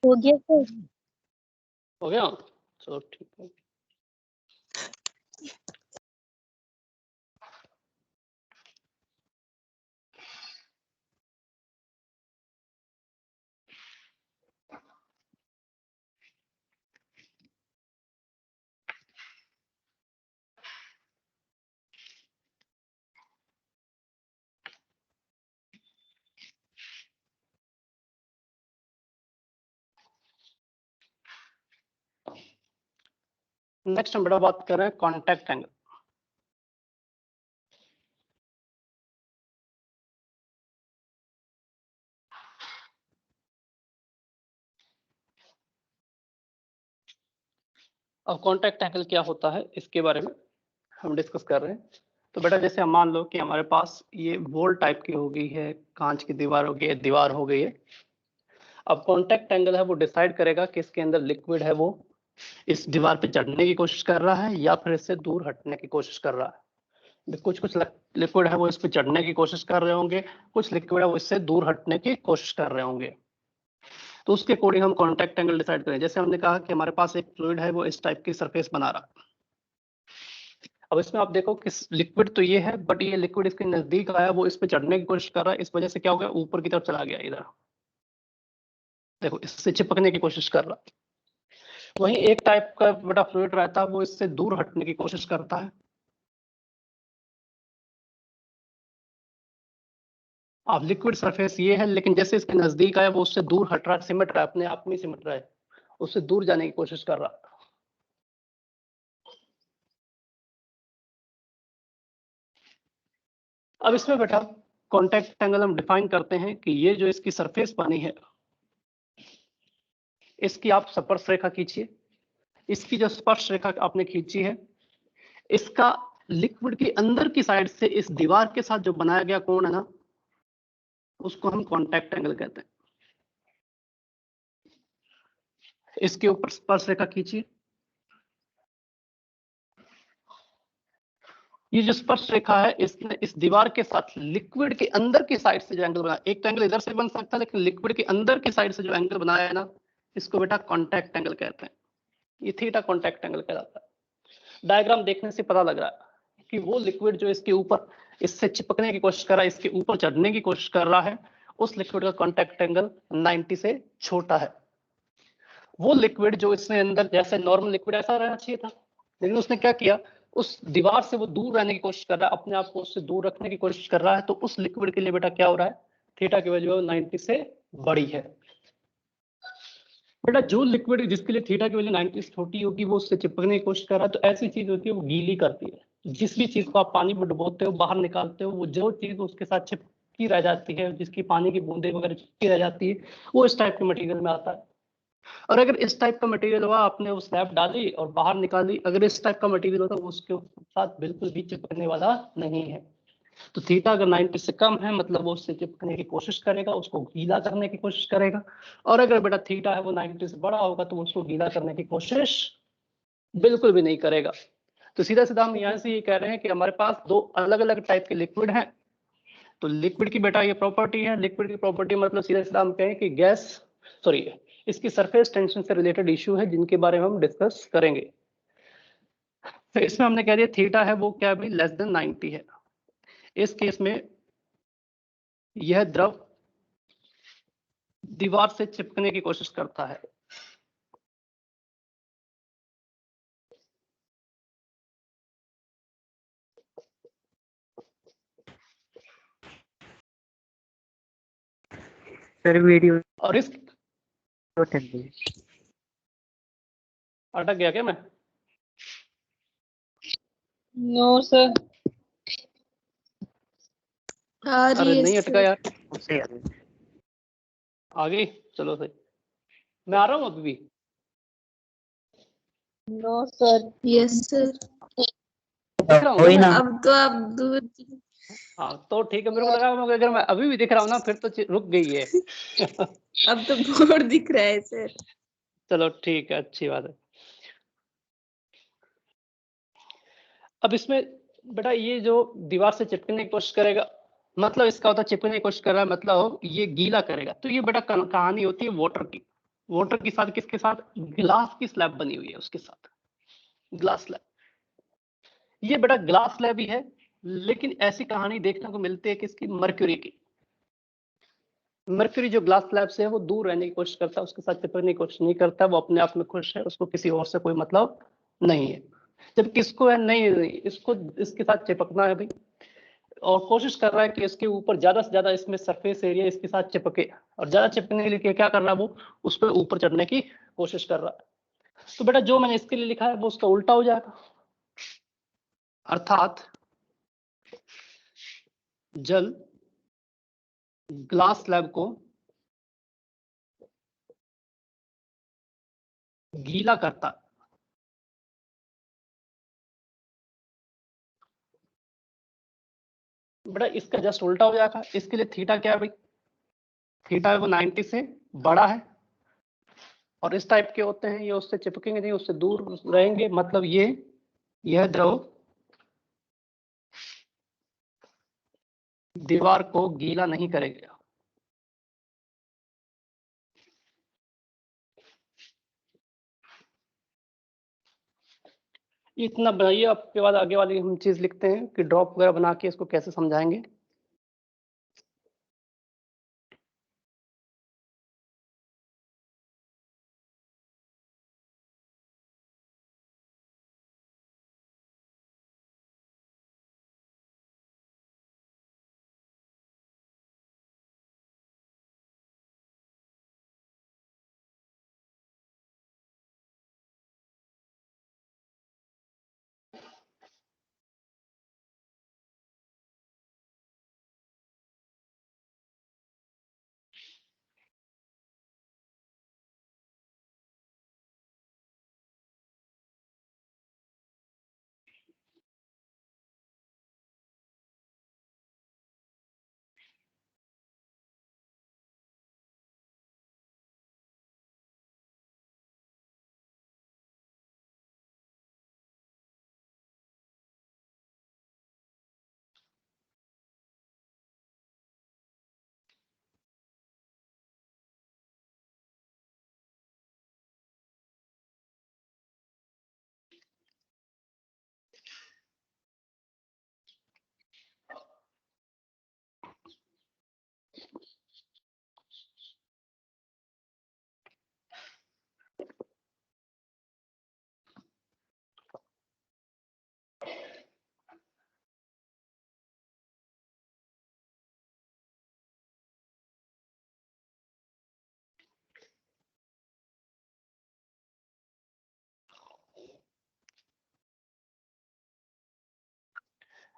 हो गया सर? हो गया, चलो ठीक है। नेक्स्ट हम बेटा बात कर रहे हैं कॉन्टैक्ट एंगल। अब कॉन्टैक्ट एंगल क्या होता है इसके बारे में हम डिस्कस कर रहे हैं। तो बेटा जैसे हम मान लो कि हमारे पास ये वॉल टाइप की हो गई है, कांच की दीवार हो गई है, दीवार हो गई है। अब कॉन्टैक्ट एंगल है वो डिसाइड करेगा कि इसके अंदर लिक्विड है वो इस दीवार पे चढ़ने की कोशिश कर रहा है या फिर इससे दूर हटने की कोशिश कर रहा है। कुछ कुछ लिक्विड है वो इस पे चढ़ने की कोशिश कर रहे होंगे, कुछ लिक्विड है वो इससे दूर हटने की कोशिश कर रहे होंगे। तो उसके अकॉर्डिंग हम कॉन्टैक्ट एंगल डिसाइड करें। जैसे हमने कहा कि हमारे पास एक फ्लूइड है वो इस टाइप की सरफेस बना रहा है। अब इसमें आप देखो कि लिक्विड तो ये है, बट ये लिक्विड इसके नजदीक आया, वो इस पे चढ़ने की कोशिश कर रहा है, इस वजह से क्या हो गया, ऊपर की तरफ चला गया इधर। देखो इससे चिपकने की कोशिश कर रहा है। वहीं एक टाइप का बेटा फ्लूइड रहता है वो इससे दूर हटने की कोशिश करता है। अब लिक्विड सरफेस ये है, लेकिन जैसे इसके नजदीक आया वो उससे दूर हट रहा है, सिमट रहा है, अपने आप में ही सिमट रहा है, उससे दूर जाने की कोशिश कर रहा है। अब इसमें बेटा कॉन्टैक्ट एंगल हम डिफाइन करते हैं कि ये जो इसकी सरफेस बनी है इसकी आप स्पर्श रेखा खींचिए। इसकी जो स्पर्श रेखा आपने खींची है इसका लिक्विड के अंदर की साइड से इस दीवार के साथ जो बनाया गया कोण है ना उसको हम कॉन्टैक्ट एंगल कहते हैं। इसके ऊपर स्पर्श रेखा खींचिए। ये जो स्पर्श रेखा है इसने इस दीवार के साथ लिक्विड के अंदर की साइड से जो एंगल बनाया, एक तो एंगल इधर से बन सकता है लेकिन लिक्विड के अंदर की साइड से जो एंगल बनाया है ना इसको बेटा कॉन्टैक्ट एंगल कहते हैं। ये थीटा कॉन्टैक्ट एंगल कहलाता है। डायग्राम देखने से पता लग रहा है कि वो लिक्विड जो इसके ऊपर इससे चिपकने की कोशिश कर रहा है, इसके ऊपर चढ़ने की कोशिश कर रहा है, उस लिक्विड का कॉन्टैक्ट एंगल 90 से छोटा है। वो लिक्विड जो इसने अंदर, जैसे नॉर्मल लिक्विड ऐसा रहना चाहिए था, लेकिन उसने क्या किया, उस दीवार से वो दूर रहने की कोशिश कर रहा है, अपने आप को उससे दूर रखने की कोशिश कर रहा है। तो उस लिक्विड के लिए बेटा क्या हो रहा है, थीटा की वैल्यू 90 से बड़ी है। बेटा जो लिक्विड जिसके लिए थीटा की वैल्यू 90 से छोटी होगी वो उससे चिपकने की कोशिश कर रहा है। तो ऐसी चीज होती है वो गीली करती है। जिस भी चीज को आप पानी में डुबोते हो, बाहर निकालते हो, वो जो चीज उसके साथ चिपकी रह जाती है, जिसकी पानी की बूंदे वगैरह चिपकी रह जाती है, वो इस टाइप के मटेरियल में आता है। और अगर इस टाइप का मटेरियल हुआ, आपने वो स्लैब डाली और बाहर निकाली, अगर इस टाइप का मटेरियल होता वो उसके साथ बिल्कुल भी चिपकने वाला नहीं है। तो थीटा अगर 90 से कम है मतलब वो उससे चिपकने की कोशिश करेगा, उसको गीला करने की कोशिश करेगा। और अगर बेटा थीटा है वो 90 से बड़ा होगा तो उसको गीला करने की कोशिश बिल्कुल भी नहीं करेगा। तो सीधा सीधा हम यहाँ से ये कह रहे हैं कि हमारे पास दो अलग अलग टाइप के लिक्विड हैं। तो लिक्विड की बेटा ये प्रॉपर्टी है। लिक्विड की प्रॉपर्टी मतलब सीधा सीधा हम कहें कि गैस, सॉरी, इसकी सरफेस टेंशन से रिलेटेड इश्यू है जिनके बारे में हम डिस्कस करेंगे। तो इसमें हमने कह दिया थीटा है वो क्या भी लेस देन 90 है। इस केस में यह द्रव दीवार से चिपकने की कोशिश करता है। सर वीडियो और इस अटक गई। अटक गया क्या मैं? No sir. अरे नहीं अटका यार, उससे आगे। आ गई, चलो सही। मैं आ रहा हूँ अभी भी। No sir. Yes sir. दिख रहा हूँ वही क्या ना। मैं? अब तो आप दूर हाँ तो ठीक है, मेरे को लगा अगर मैं अभी भी दिख रहा हूँ ना फिर तो रुक गई है। अब तो बोर्ड दिख रहा है सर। चलो ठीक है, अच्छी बात है। अब इसमें बेटा ये जो दीवार से चिपकने की कोशिश करेगा, मतलब इसका होता है चिपकने की कोशिश कर रहा है, मतलब ये गीला करेगा। तो ये बेटा कहानी होती है वाटर की। वाटर के साथ किसके साथ? ग्लास की स्लैब बनी हुई है उसके साथ, ग्लास स्लैब। ये बेटा ग्लास स्लैब ही है, लेकिन ऐसी कहानी देखने को मिलती है किसकी? मर्क्यूरी की। मर्क्यूरी जो ग्लास स्लैब से है वो दूर रहने की कोशिश करता है, उसके साथ चिपकने की कोशिश नहीं करता, वो अपने आप में खुश है, उसको किसी और से कोई मतलब नहीं है। जब किसको है, नहीं इसको इसके साथ चिपकना है भाई, और कोशिश कर रहा है कि इसके ऊपर ज्यादा से ज्यादा इसमें सरफेस एरिया इसके साथ चिपके, और ज्यादा चिपकने के लिए क्या कर रहा है वो उस पर ऊपर चढ़ने की कोशिश कर रहा है। तो बेटा जो मैंने इसके लिए लिखा है वो उसका उल्टा हो जाएगा, अर्थात जल ग्लास स्लैब को गीला करता है। बेटा इसका जस्ट उल्टा हो जाएगा। इसके लिए थीटा क्या है भाई, थीटा है वो 90 से बड़ा है, और इस टाइप के होते हैं ये उससे चिपकेंगे नहीं, उससे दूर रहेंगे, मतलब यह द्रव दीवार को गीला नहीं करेगा। इतना बनाइए, आपके बाद आगे वाली हम चीज लिखते हैं कि ड्रॉप वगैरह बना के इसको कैसे समझाएंगे।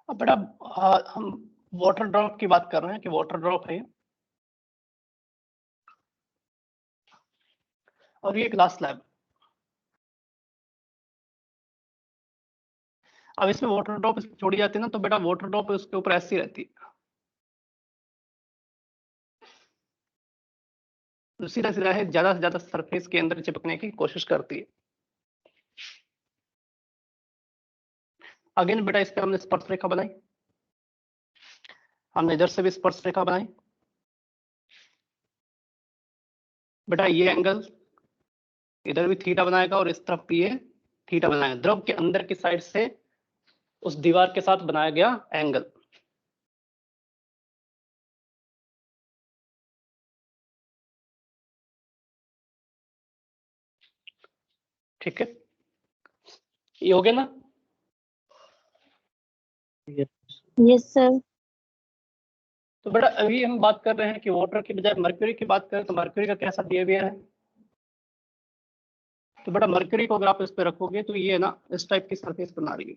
अब बेटा हम वाटर ड्रॉप की बात कर रहे हैं कि वाटर ड्रॉप है और ये ग्लास स्लैब। अब इसमें वाटर ड्रॉप छोड़ी जाती है ना, तो बेटा वाटर ड्रॉप उसके ऊपर ऐसी रहती है, तो सीधा सीधा है, ज्यादा से ज्यादा सरफेस के अंदर चिपकने की कोशिश करती है। अगेन बेटा इस पे हमने स्पर्श रेखा बनाई, हमने इधर से भी स्पर्श रेखा बनाई। बेटा ये एंगल इधर भी थीटा बनाएगा और इस तरफ भी ये थीटा बनाएगा, द्रव के अंदर की साइड से उस दीवार के साथ बनाया गया एंगल। ठीक है, ये हो गया ना। Yes sir. तो बेटा अभी हम बात कर रहे हैं कि वाटर की बजाय मर्क्यूरी की बात करें तो मर्क्यूरी का कैसा बिहेवियर है। तो बेटा मर्क्यूरी को अगर आप इस पे रखोगे तो ये ना इस टाइप की सरफेस बना रही है।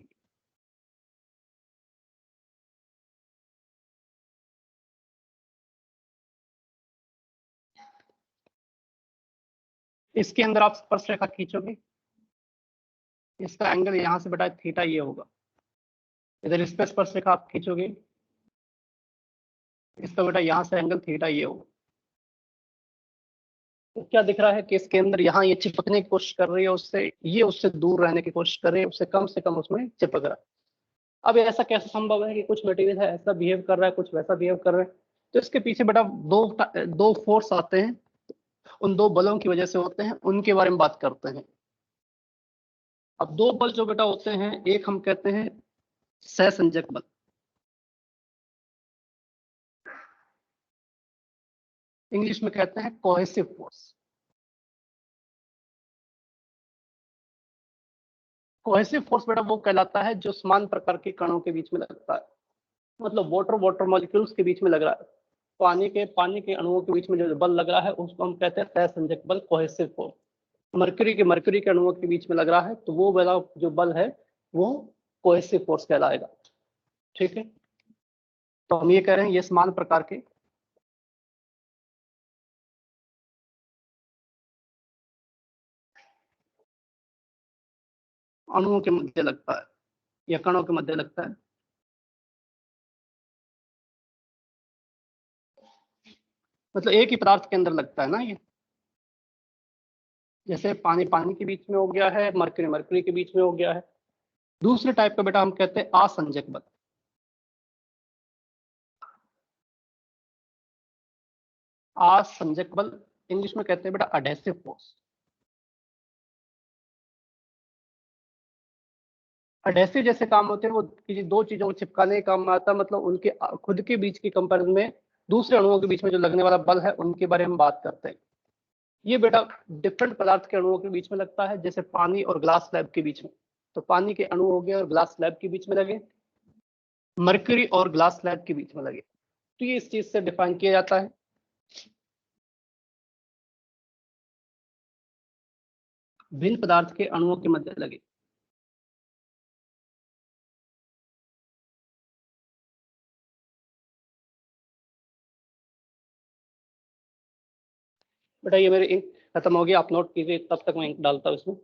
इसके अंदर आप स्पर्श रेखा खींचोगे, इसका एंगल यहाँ से बेटा थीटा ये होगा। इधर इस पे स्पर्श रेखा आप खींचोगे, इसका बेटा यहाँ से एंगल थीटा ये होगा। तो क्या दिख रहा है कि इसके अंदर यहाँ ये चिपकने की कोशिश कर रही है उससे, ये उससे दूर रहने की कोशिश कर रही है, उससे कम से कम उसमें चिपक रहा है। अब ऐसा कैसे संभव है कि कुछ मटेरियल है ऐसा बिहेव कर रहा है, कुछ वैसा बिहेव कर रहा है। तो इसके पीछे बेटा दो फोर्स आते हैं, उन दो बलों की वजह से होते हैं, उनके बारे में बात करते हैं। अब दो बल जो बेटा होते हैं, एक हम कहते हैं सहसंजक बल, इंग्लिश में कहते हैं कोहेसिव फोर्स। कोहेसिव फोर्स बेटा वो कहलाता है जो समान प्रकार के कणों के बीच में लगता है, मतलब वाटर मॉलिक्यूल्स के बीच में लग रहा है, पानी के अणुओं के बीच में जो बल लग रहा है उसको हम कहते हैं सहसंजक बल, कोहेसिव फोर्स। मरकरी के अणुओं के बीच में लग रहा है तो वो वाला जो बल है वो कोहेसिव फोर्स कहलाएगा। ठीक है, तो हम ये कह रहे हैं ये समान प्रकार के अणुओं के मध्य लगता है या कणों के मध्य लगता है। मतलब एक ही पदार्थ के अंदर लगता है ना ये, जैसे पानी पानी के बीच में हो गया है, मरकरी मरकरी के बीच में हो गया है। दूसरे टाइप का बेटा हम कहते हैं असंजक बल। असंजक बल इंग्लिश में कहते हैं बेटा अडहेसिव फोर्स। अडहेसिव जैसे काम होते हैं वो किसी दो चीजों को चिपकाने का काम में आता है, मतलब उनके खुद के बीच की कंपैरिजन में दूसरे अणुओं के बीच में जो लगने वाला बल है उनके बारे में बात करते हैं। ये बेटा डिफरेंट पदार्थ के अणुओं के बीच में लगता है, जैसे पानी और ग्लास स्लैब के बीच में, तो पानी के अणु हो गए और ग्लास स्लैब के बीच में लगे, मरकरी और ग्लास स्लैब के बीच में लगे, तो ये इस चीज से डिफाइन किया जाता है। भिन्न पदार्थ के अणुओं के मध्य लगे। बेटा ये मेरी इंक खत्म हो गया, आप नोट कीजिए, तब तक मैं इंक डालता हूँ इसमें।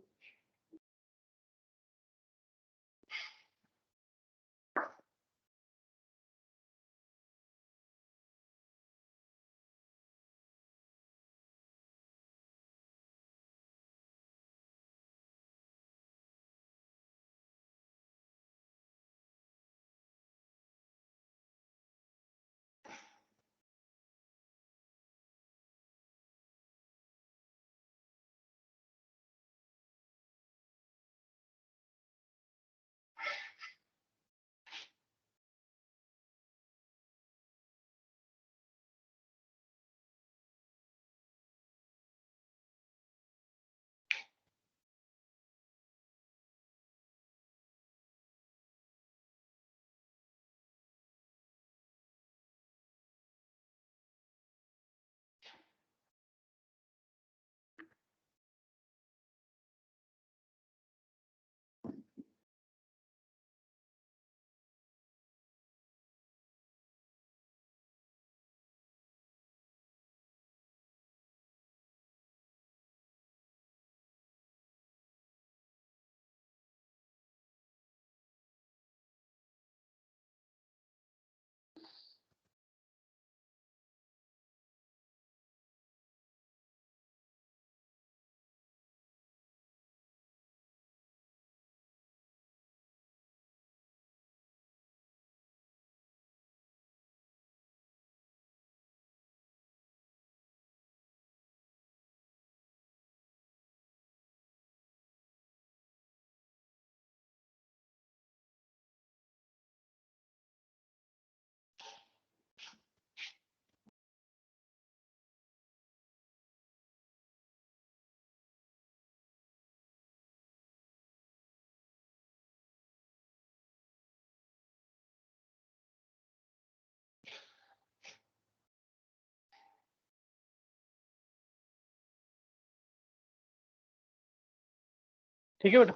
ठीक है बेटा,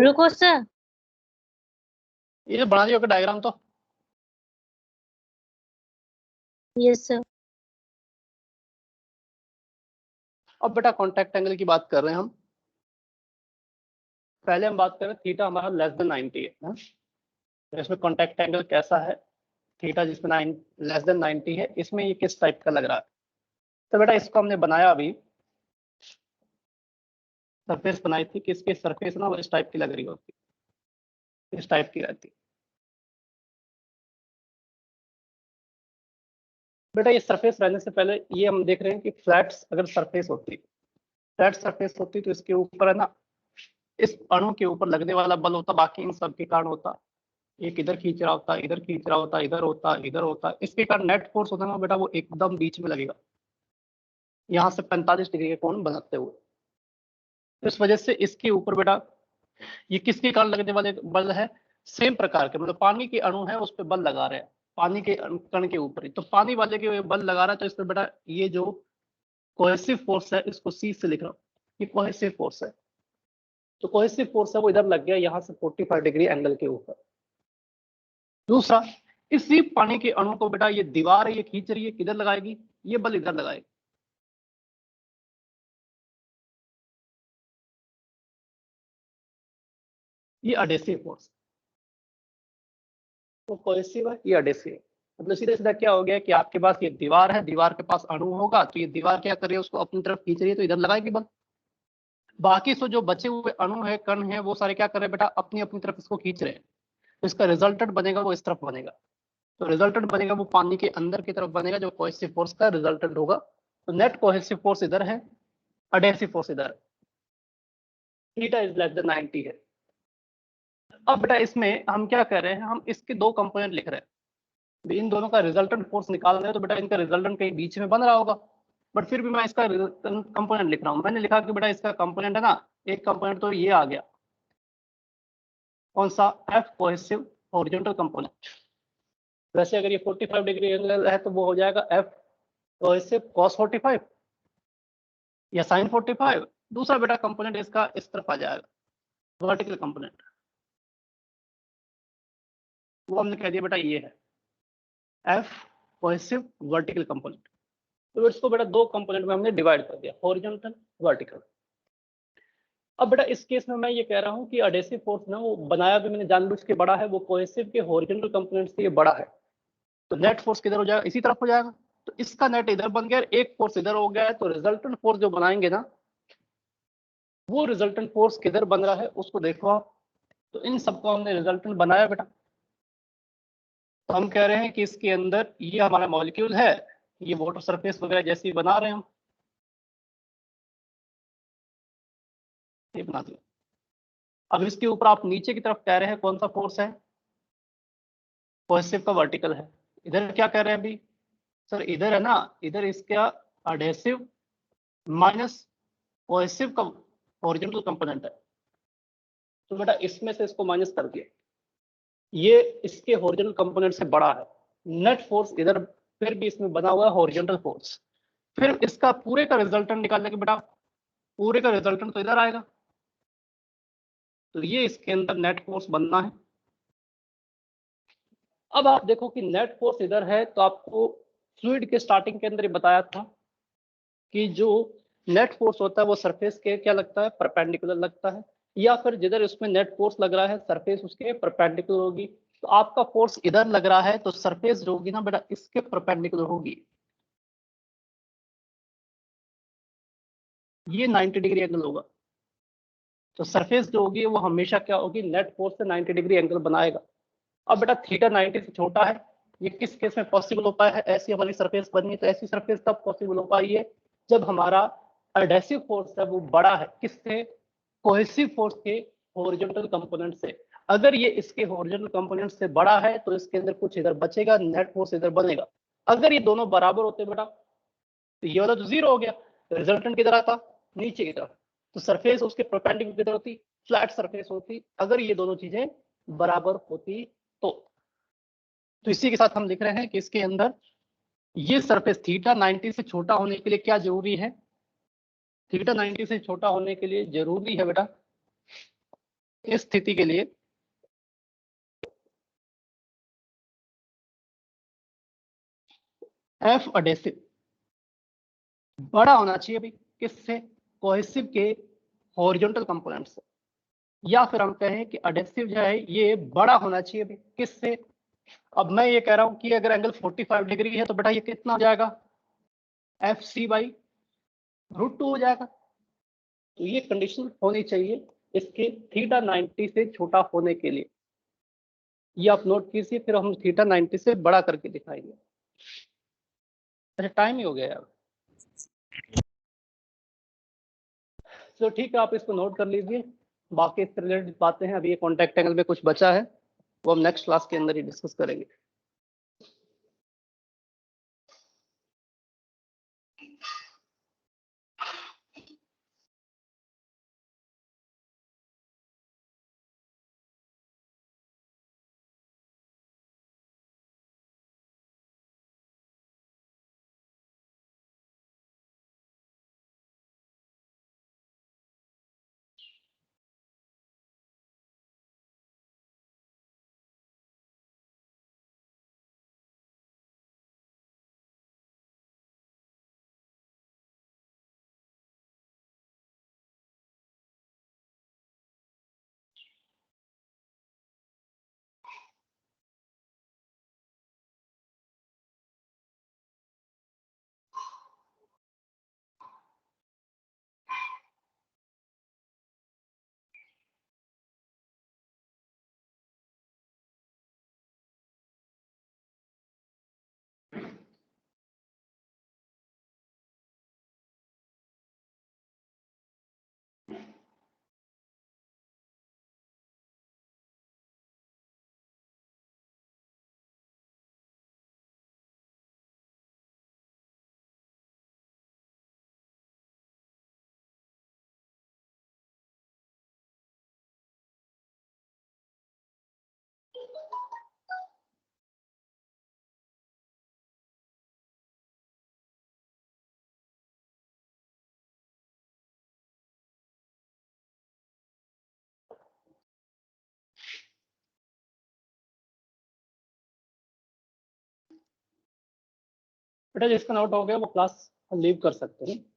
रुको सर। ये बना दिया होगा डायग्राम तो। Yes sir. अब बेटा कॉन्टैक्ट एंगल की बात कर रहे हैं हम। पहले हम बात कर रहे हैं थीटा हमारा लेस देन 90 है ना? तो इसमें कॉन्टैक्ट एंगल कैसा है, थीटा जिसमें लेस देन 90 है, इसमें ये किस टाइप का लग रहा है। तो बेटा इसको हमने बनाया अभी, सरफेस बनाई थी, किसकी सरफेस ना वो इस टाइप की लग रही होती, इस टाइप की रहती। बेटा ये सरफेस रहने से पहले ये हम देख रहे हैं कि फ्लैट्स अगर सरफेस होती, फ्लैट सरफेस होती तो इसके ऊपर है ना, इस अणु के ऊपर लगने वाला बल होता, बाकी इन सब के कारण होता, एक इधर खींच रहा होता, इधर खींच रहा होता, इधर होता, इधर होता, इसके कारण नेट फोर्स होता ना बेटा वो एकदम बीच में लगेगा, यहाँ से 45 डिग्री के कोण बनाते हुए। तो इस वजह से इसके ऊपर बेटा ये किसके कारण लगने वाले बल है, सेम प्रकार के, मतलब पानी के अणु है उस पर बल लगा रहे हैं, पानी के कण के ऊपर ही, तो पानी वाले के बल लगा रहा है, तो इसमें बेटा ये जो कोहेसिव फोर्स है इसको सी से लिख रहा हूँ, ये कोहेसिव फोर्स है। तो कोहेसिव फोर्स है वो इधर लग गया यहाँ से 45 डिग्री एंगल के ऊपर। दूसरा, इसी पानी के अणु को बेटा ये दीवार है ये खींच रही है, किधर लगाएगी, ये बल इधर लगाएगी। ये अडेसिव फोर्स, वो कोहेसिव है, ये अडेसिव है। मतलब सीधा सीधा क्या हो गया कि आपके पास ये दीवार है, दीवार के पास अणु होगा, तो ये दीवार क्या कर रही है, उसको अपनी तरफ खींच रही है, तो इधर लगाएगी बल। बाकी सो जो बचे हुए अणु है, कण है, वो सारे क्या कर रहे हैं बेटा, अपनी अपनी तरफ इसको खींच रहे हैं। तो इसका रिजल्टेंट बनेगा वो इस तरफ बनेगा। तो रिजल्टेंट बनेगा वो पानी के अंदर की तरफ बनेगा, जो कोहेसिव फोर्स का रिजल्टेंट होगा। तो नेट कोहेसिव फोर्स इधर है, एडहेसिव फोर्स इधर है, थीटा इज लेस देन 90 है। अब बेटा इसमें हम क्या कर रहे हैं, हम इसके दो कंपोनेंट लिख रहे हैं। इन दोनों का रिजल्टेंट फोर्स निकाल रहे हैं, तो बेटा इनका रिजल्टेंट कहीं बीच में बन रहा होगा, बट फिर भी मैं इसका कंपोनेंट लिख रहा हूँ। मैंने लिखा कि बेटा इसका कंपोनेंट है ना, एक कंपोनेंट तो ये आ गया, कौन सा, एफ कोहेसिव हॉरिजॉन्टल कंपोनेंट। वैसे अगर ये 45 डिग्री एंगल है तो वो हो जाएगा एफ कोहेसिव कॉस 45 या साइन 45। दूसरा बेटा कंपोनेंट इसका इस तरफ आ जाएगा, वर्टिकल कंपोनेंट, वो हमने कह दिया बेटा ये है एफ कोहेसिव वर्टिकल कंपोनेंट। तो इसको बेटा दो कंपोनेंट में हमने डिवाइड कर दिया, हॉरिजॉन्टल वर्टिकल। अब बेटा इस केस में मैं ये कह रहा हूँ कि एडहेसिव फोर्स ना, वो बनाया भी मैंने जानबूझ के बड़ा है, वो कोहेसिव के हॉरिजॉन्टल कंपोनेंट से ये बड़ा है। तो नेट फोर्स किधर हो जाएगा, इसी तरफ हो जाएगा। तो इसका नेट इधर बन गया, एक फोर्स इधर हो गया है। तो रिजल्टेंट फोर्स जो बनाएंगे ना, वो रिजल्टेंट फोर्स किधर बन रहा है उसको देखो आप। तो इन सबको हमने रिजल्टेंट बनाया बेटा। तो हम कह रहे हैं कि इसके अंदर ये हमारा मॉलिक्यूल है, ये वाटर सरफेस वगैरह जैसी बना रहे हैं हम, ये बना दिया। अब इसके ऊपर आप नीचे की तरफ कह रहे हैं कौन सा फोर्स है, कोहेसिव का वर्टिकल है। इधर क्या कह रहे हैं अभी सर, इधर है ना, इधर इसका एडहेसिव माइनस कोहेसिव का हॉरिजॉन्टल कंपोनेंट है। तो बेटा इसमें से इसको माइनस कर दिया, ये इसके हॉरिजॉन्टल कंपोनेंट से बड़ा है। नेट फोर्स इधर फिर भी इसमें बना हुआ है हॉरिजॉन्टल फोर्स। फिर इसका पूरे का रिजल्टेंट निकालने के बेटा, पूरे का रिजल्टेंट तो इधर आएगा। तो ये इसके अंदर नेट फोर्स बनना है। अब आप देखो कि नेट फोर्स इधर है, तो आपको फ्लूइड के स्टार्टिंग के अंदर ही बताया था कि जो नेट फोर्स होता है वो सरफेस के क्या लगता है, परपेंडिकुलर लगता है, या फिर जिधर उसमें नेट फोर्स लग रहा है सरफेस उसके परपेंडिकुलर होगी। तो आपका फोर्स इधर लग रहा है, तो सरफेस जो होगी ना बेटा, इसके परपेंडिकुलर होगी। ये 90 डिग्री एंगल होगा। तो सरफेस जो होगी वो हमेशा क्या होगी, नेट फोर्स से 90 डिग्री एंगल बनाएगा। अब बेटा थीटा 90 से छोटा है, ये किस केस में पॉसिबल हो पाया है, ऐसी हमारी सरफेस बनी है। तो ऐसी सरफेस तब पॉसिबल हो पाई है जब हमारा एडहेसिव फोर्स है वो बड़ा है, किससे, कोहेसिव फोर्स के हॉरिजॉन्टल कंपोनेंट से। अगर ये इसके हॉरिजॉन्टल कंपोनेंट से बड़ा है तो इसके अंदर कुछ इधर बचेगा, नेट फोर्स इधर बनेगा। अगर ये दोनों बराबर होते बेटा, तो ये वाला तो जीरो हो गया, रिजल्टेंट किधर आता, नीचे की तरफ। तो सरफेस उसके परपेंडिकुलर किधर होती, फ्लैट सरफेस होती, अगर ये दोनों चीजें बराबर होती तो। तो इसी के साथ हम लिख रहे हैं कि इसके अंदर ये सरफेस थीटा 90 से छोटा होने के लिए क्या जरूरी है, थीटा 90 से छोटा होने के लिए जरूरी है बेटा, इस स्थिति के लिए एफ एडहेसिव बड़ा होना चाहिए भाई, किससे, कोहेसिव के हॉरिजॉन्टल कंपोनेंट से। या फिर हम कहें कि एडहेसिव जो है ये बड़ा होना चाहिए भाई, किससे। अब मैं ये कह रहा हूं कि अगर एंगल 45 डिग्री है तो बेटा ये कितना हो जाएगा, एफ सी बाई √2 हो जाएगा। तो ये कंडीशन होनी चाहिए इसके थीटा 90 से छोटा होने के लिए। ये आप नोट कीजिए, फिर हम थीटा 90 से बड़ा करके दिखाएंगे। अच्छा टाइम ही हो गया यार। तो ठीक है, आप इसको नोट कर लीजिए। बाकी इससे रिलेटेड बातें हैं, अभी ये कॉन्टैक्ट एंगल में कुछ बचा है, वो हम नेक्स्ट क्लास के अंदर ही डिस्कस करेंगे। बेटा जिसका नोट हो गया वो क्लास लीव कर सकते हैं।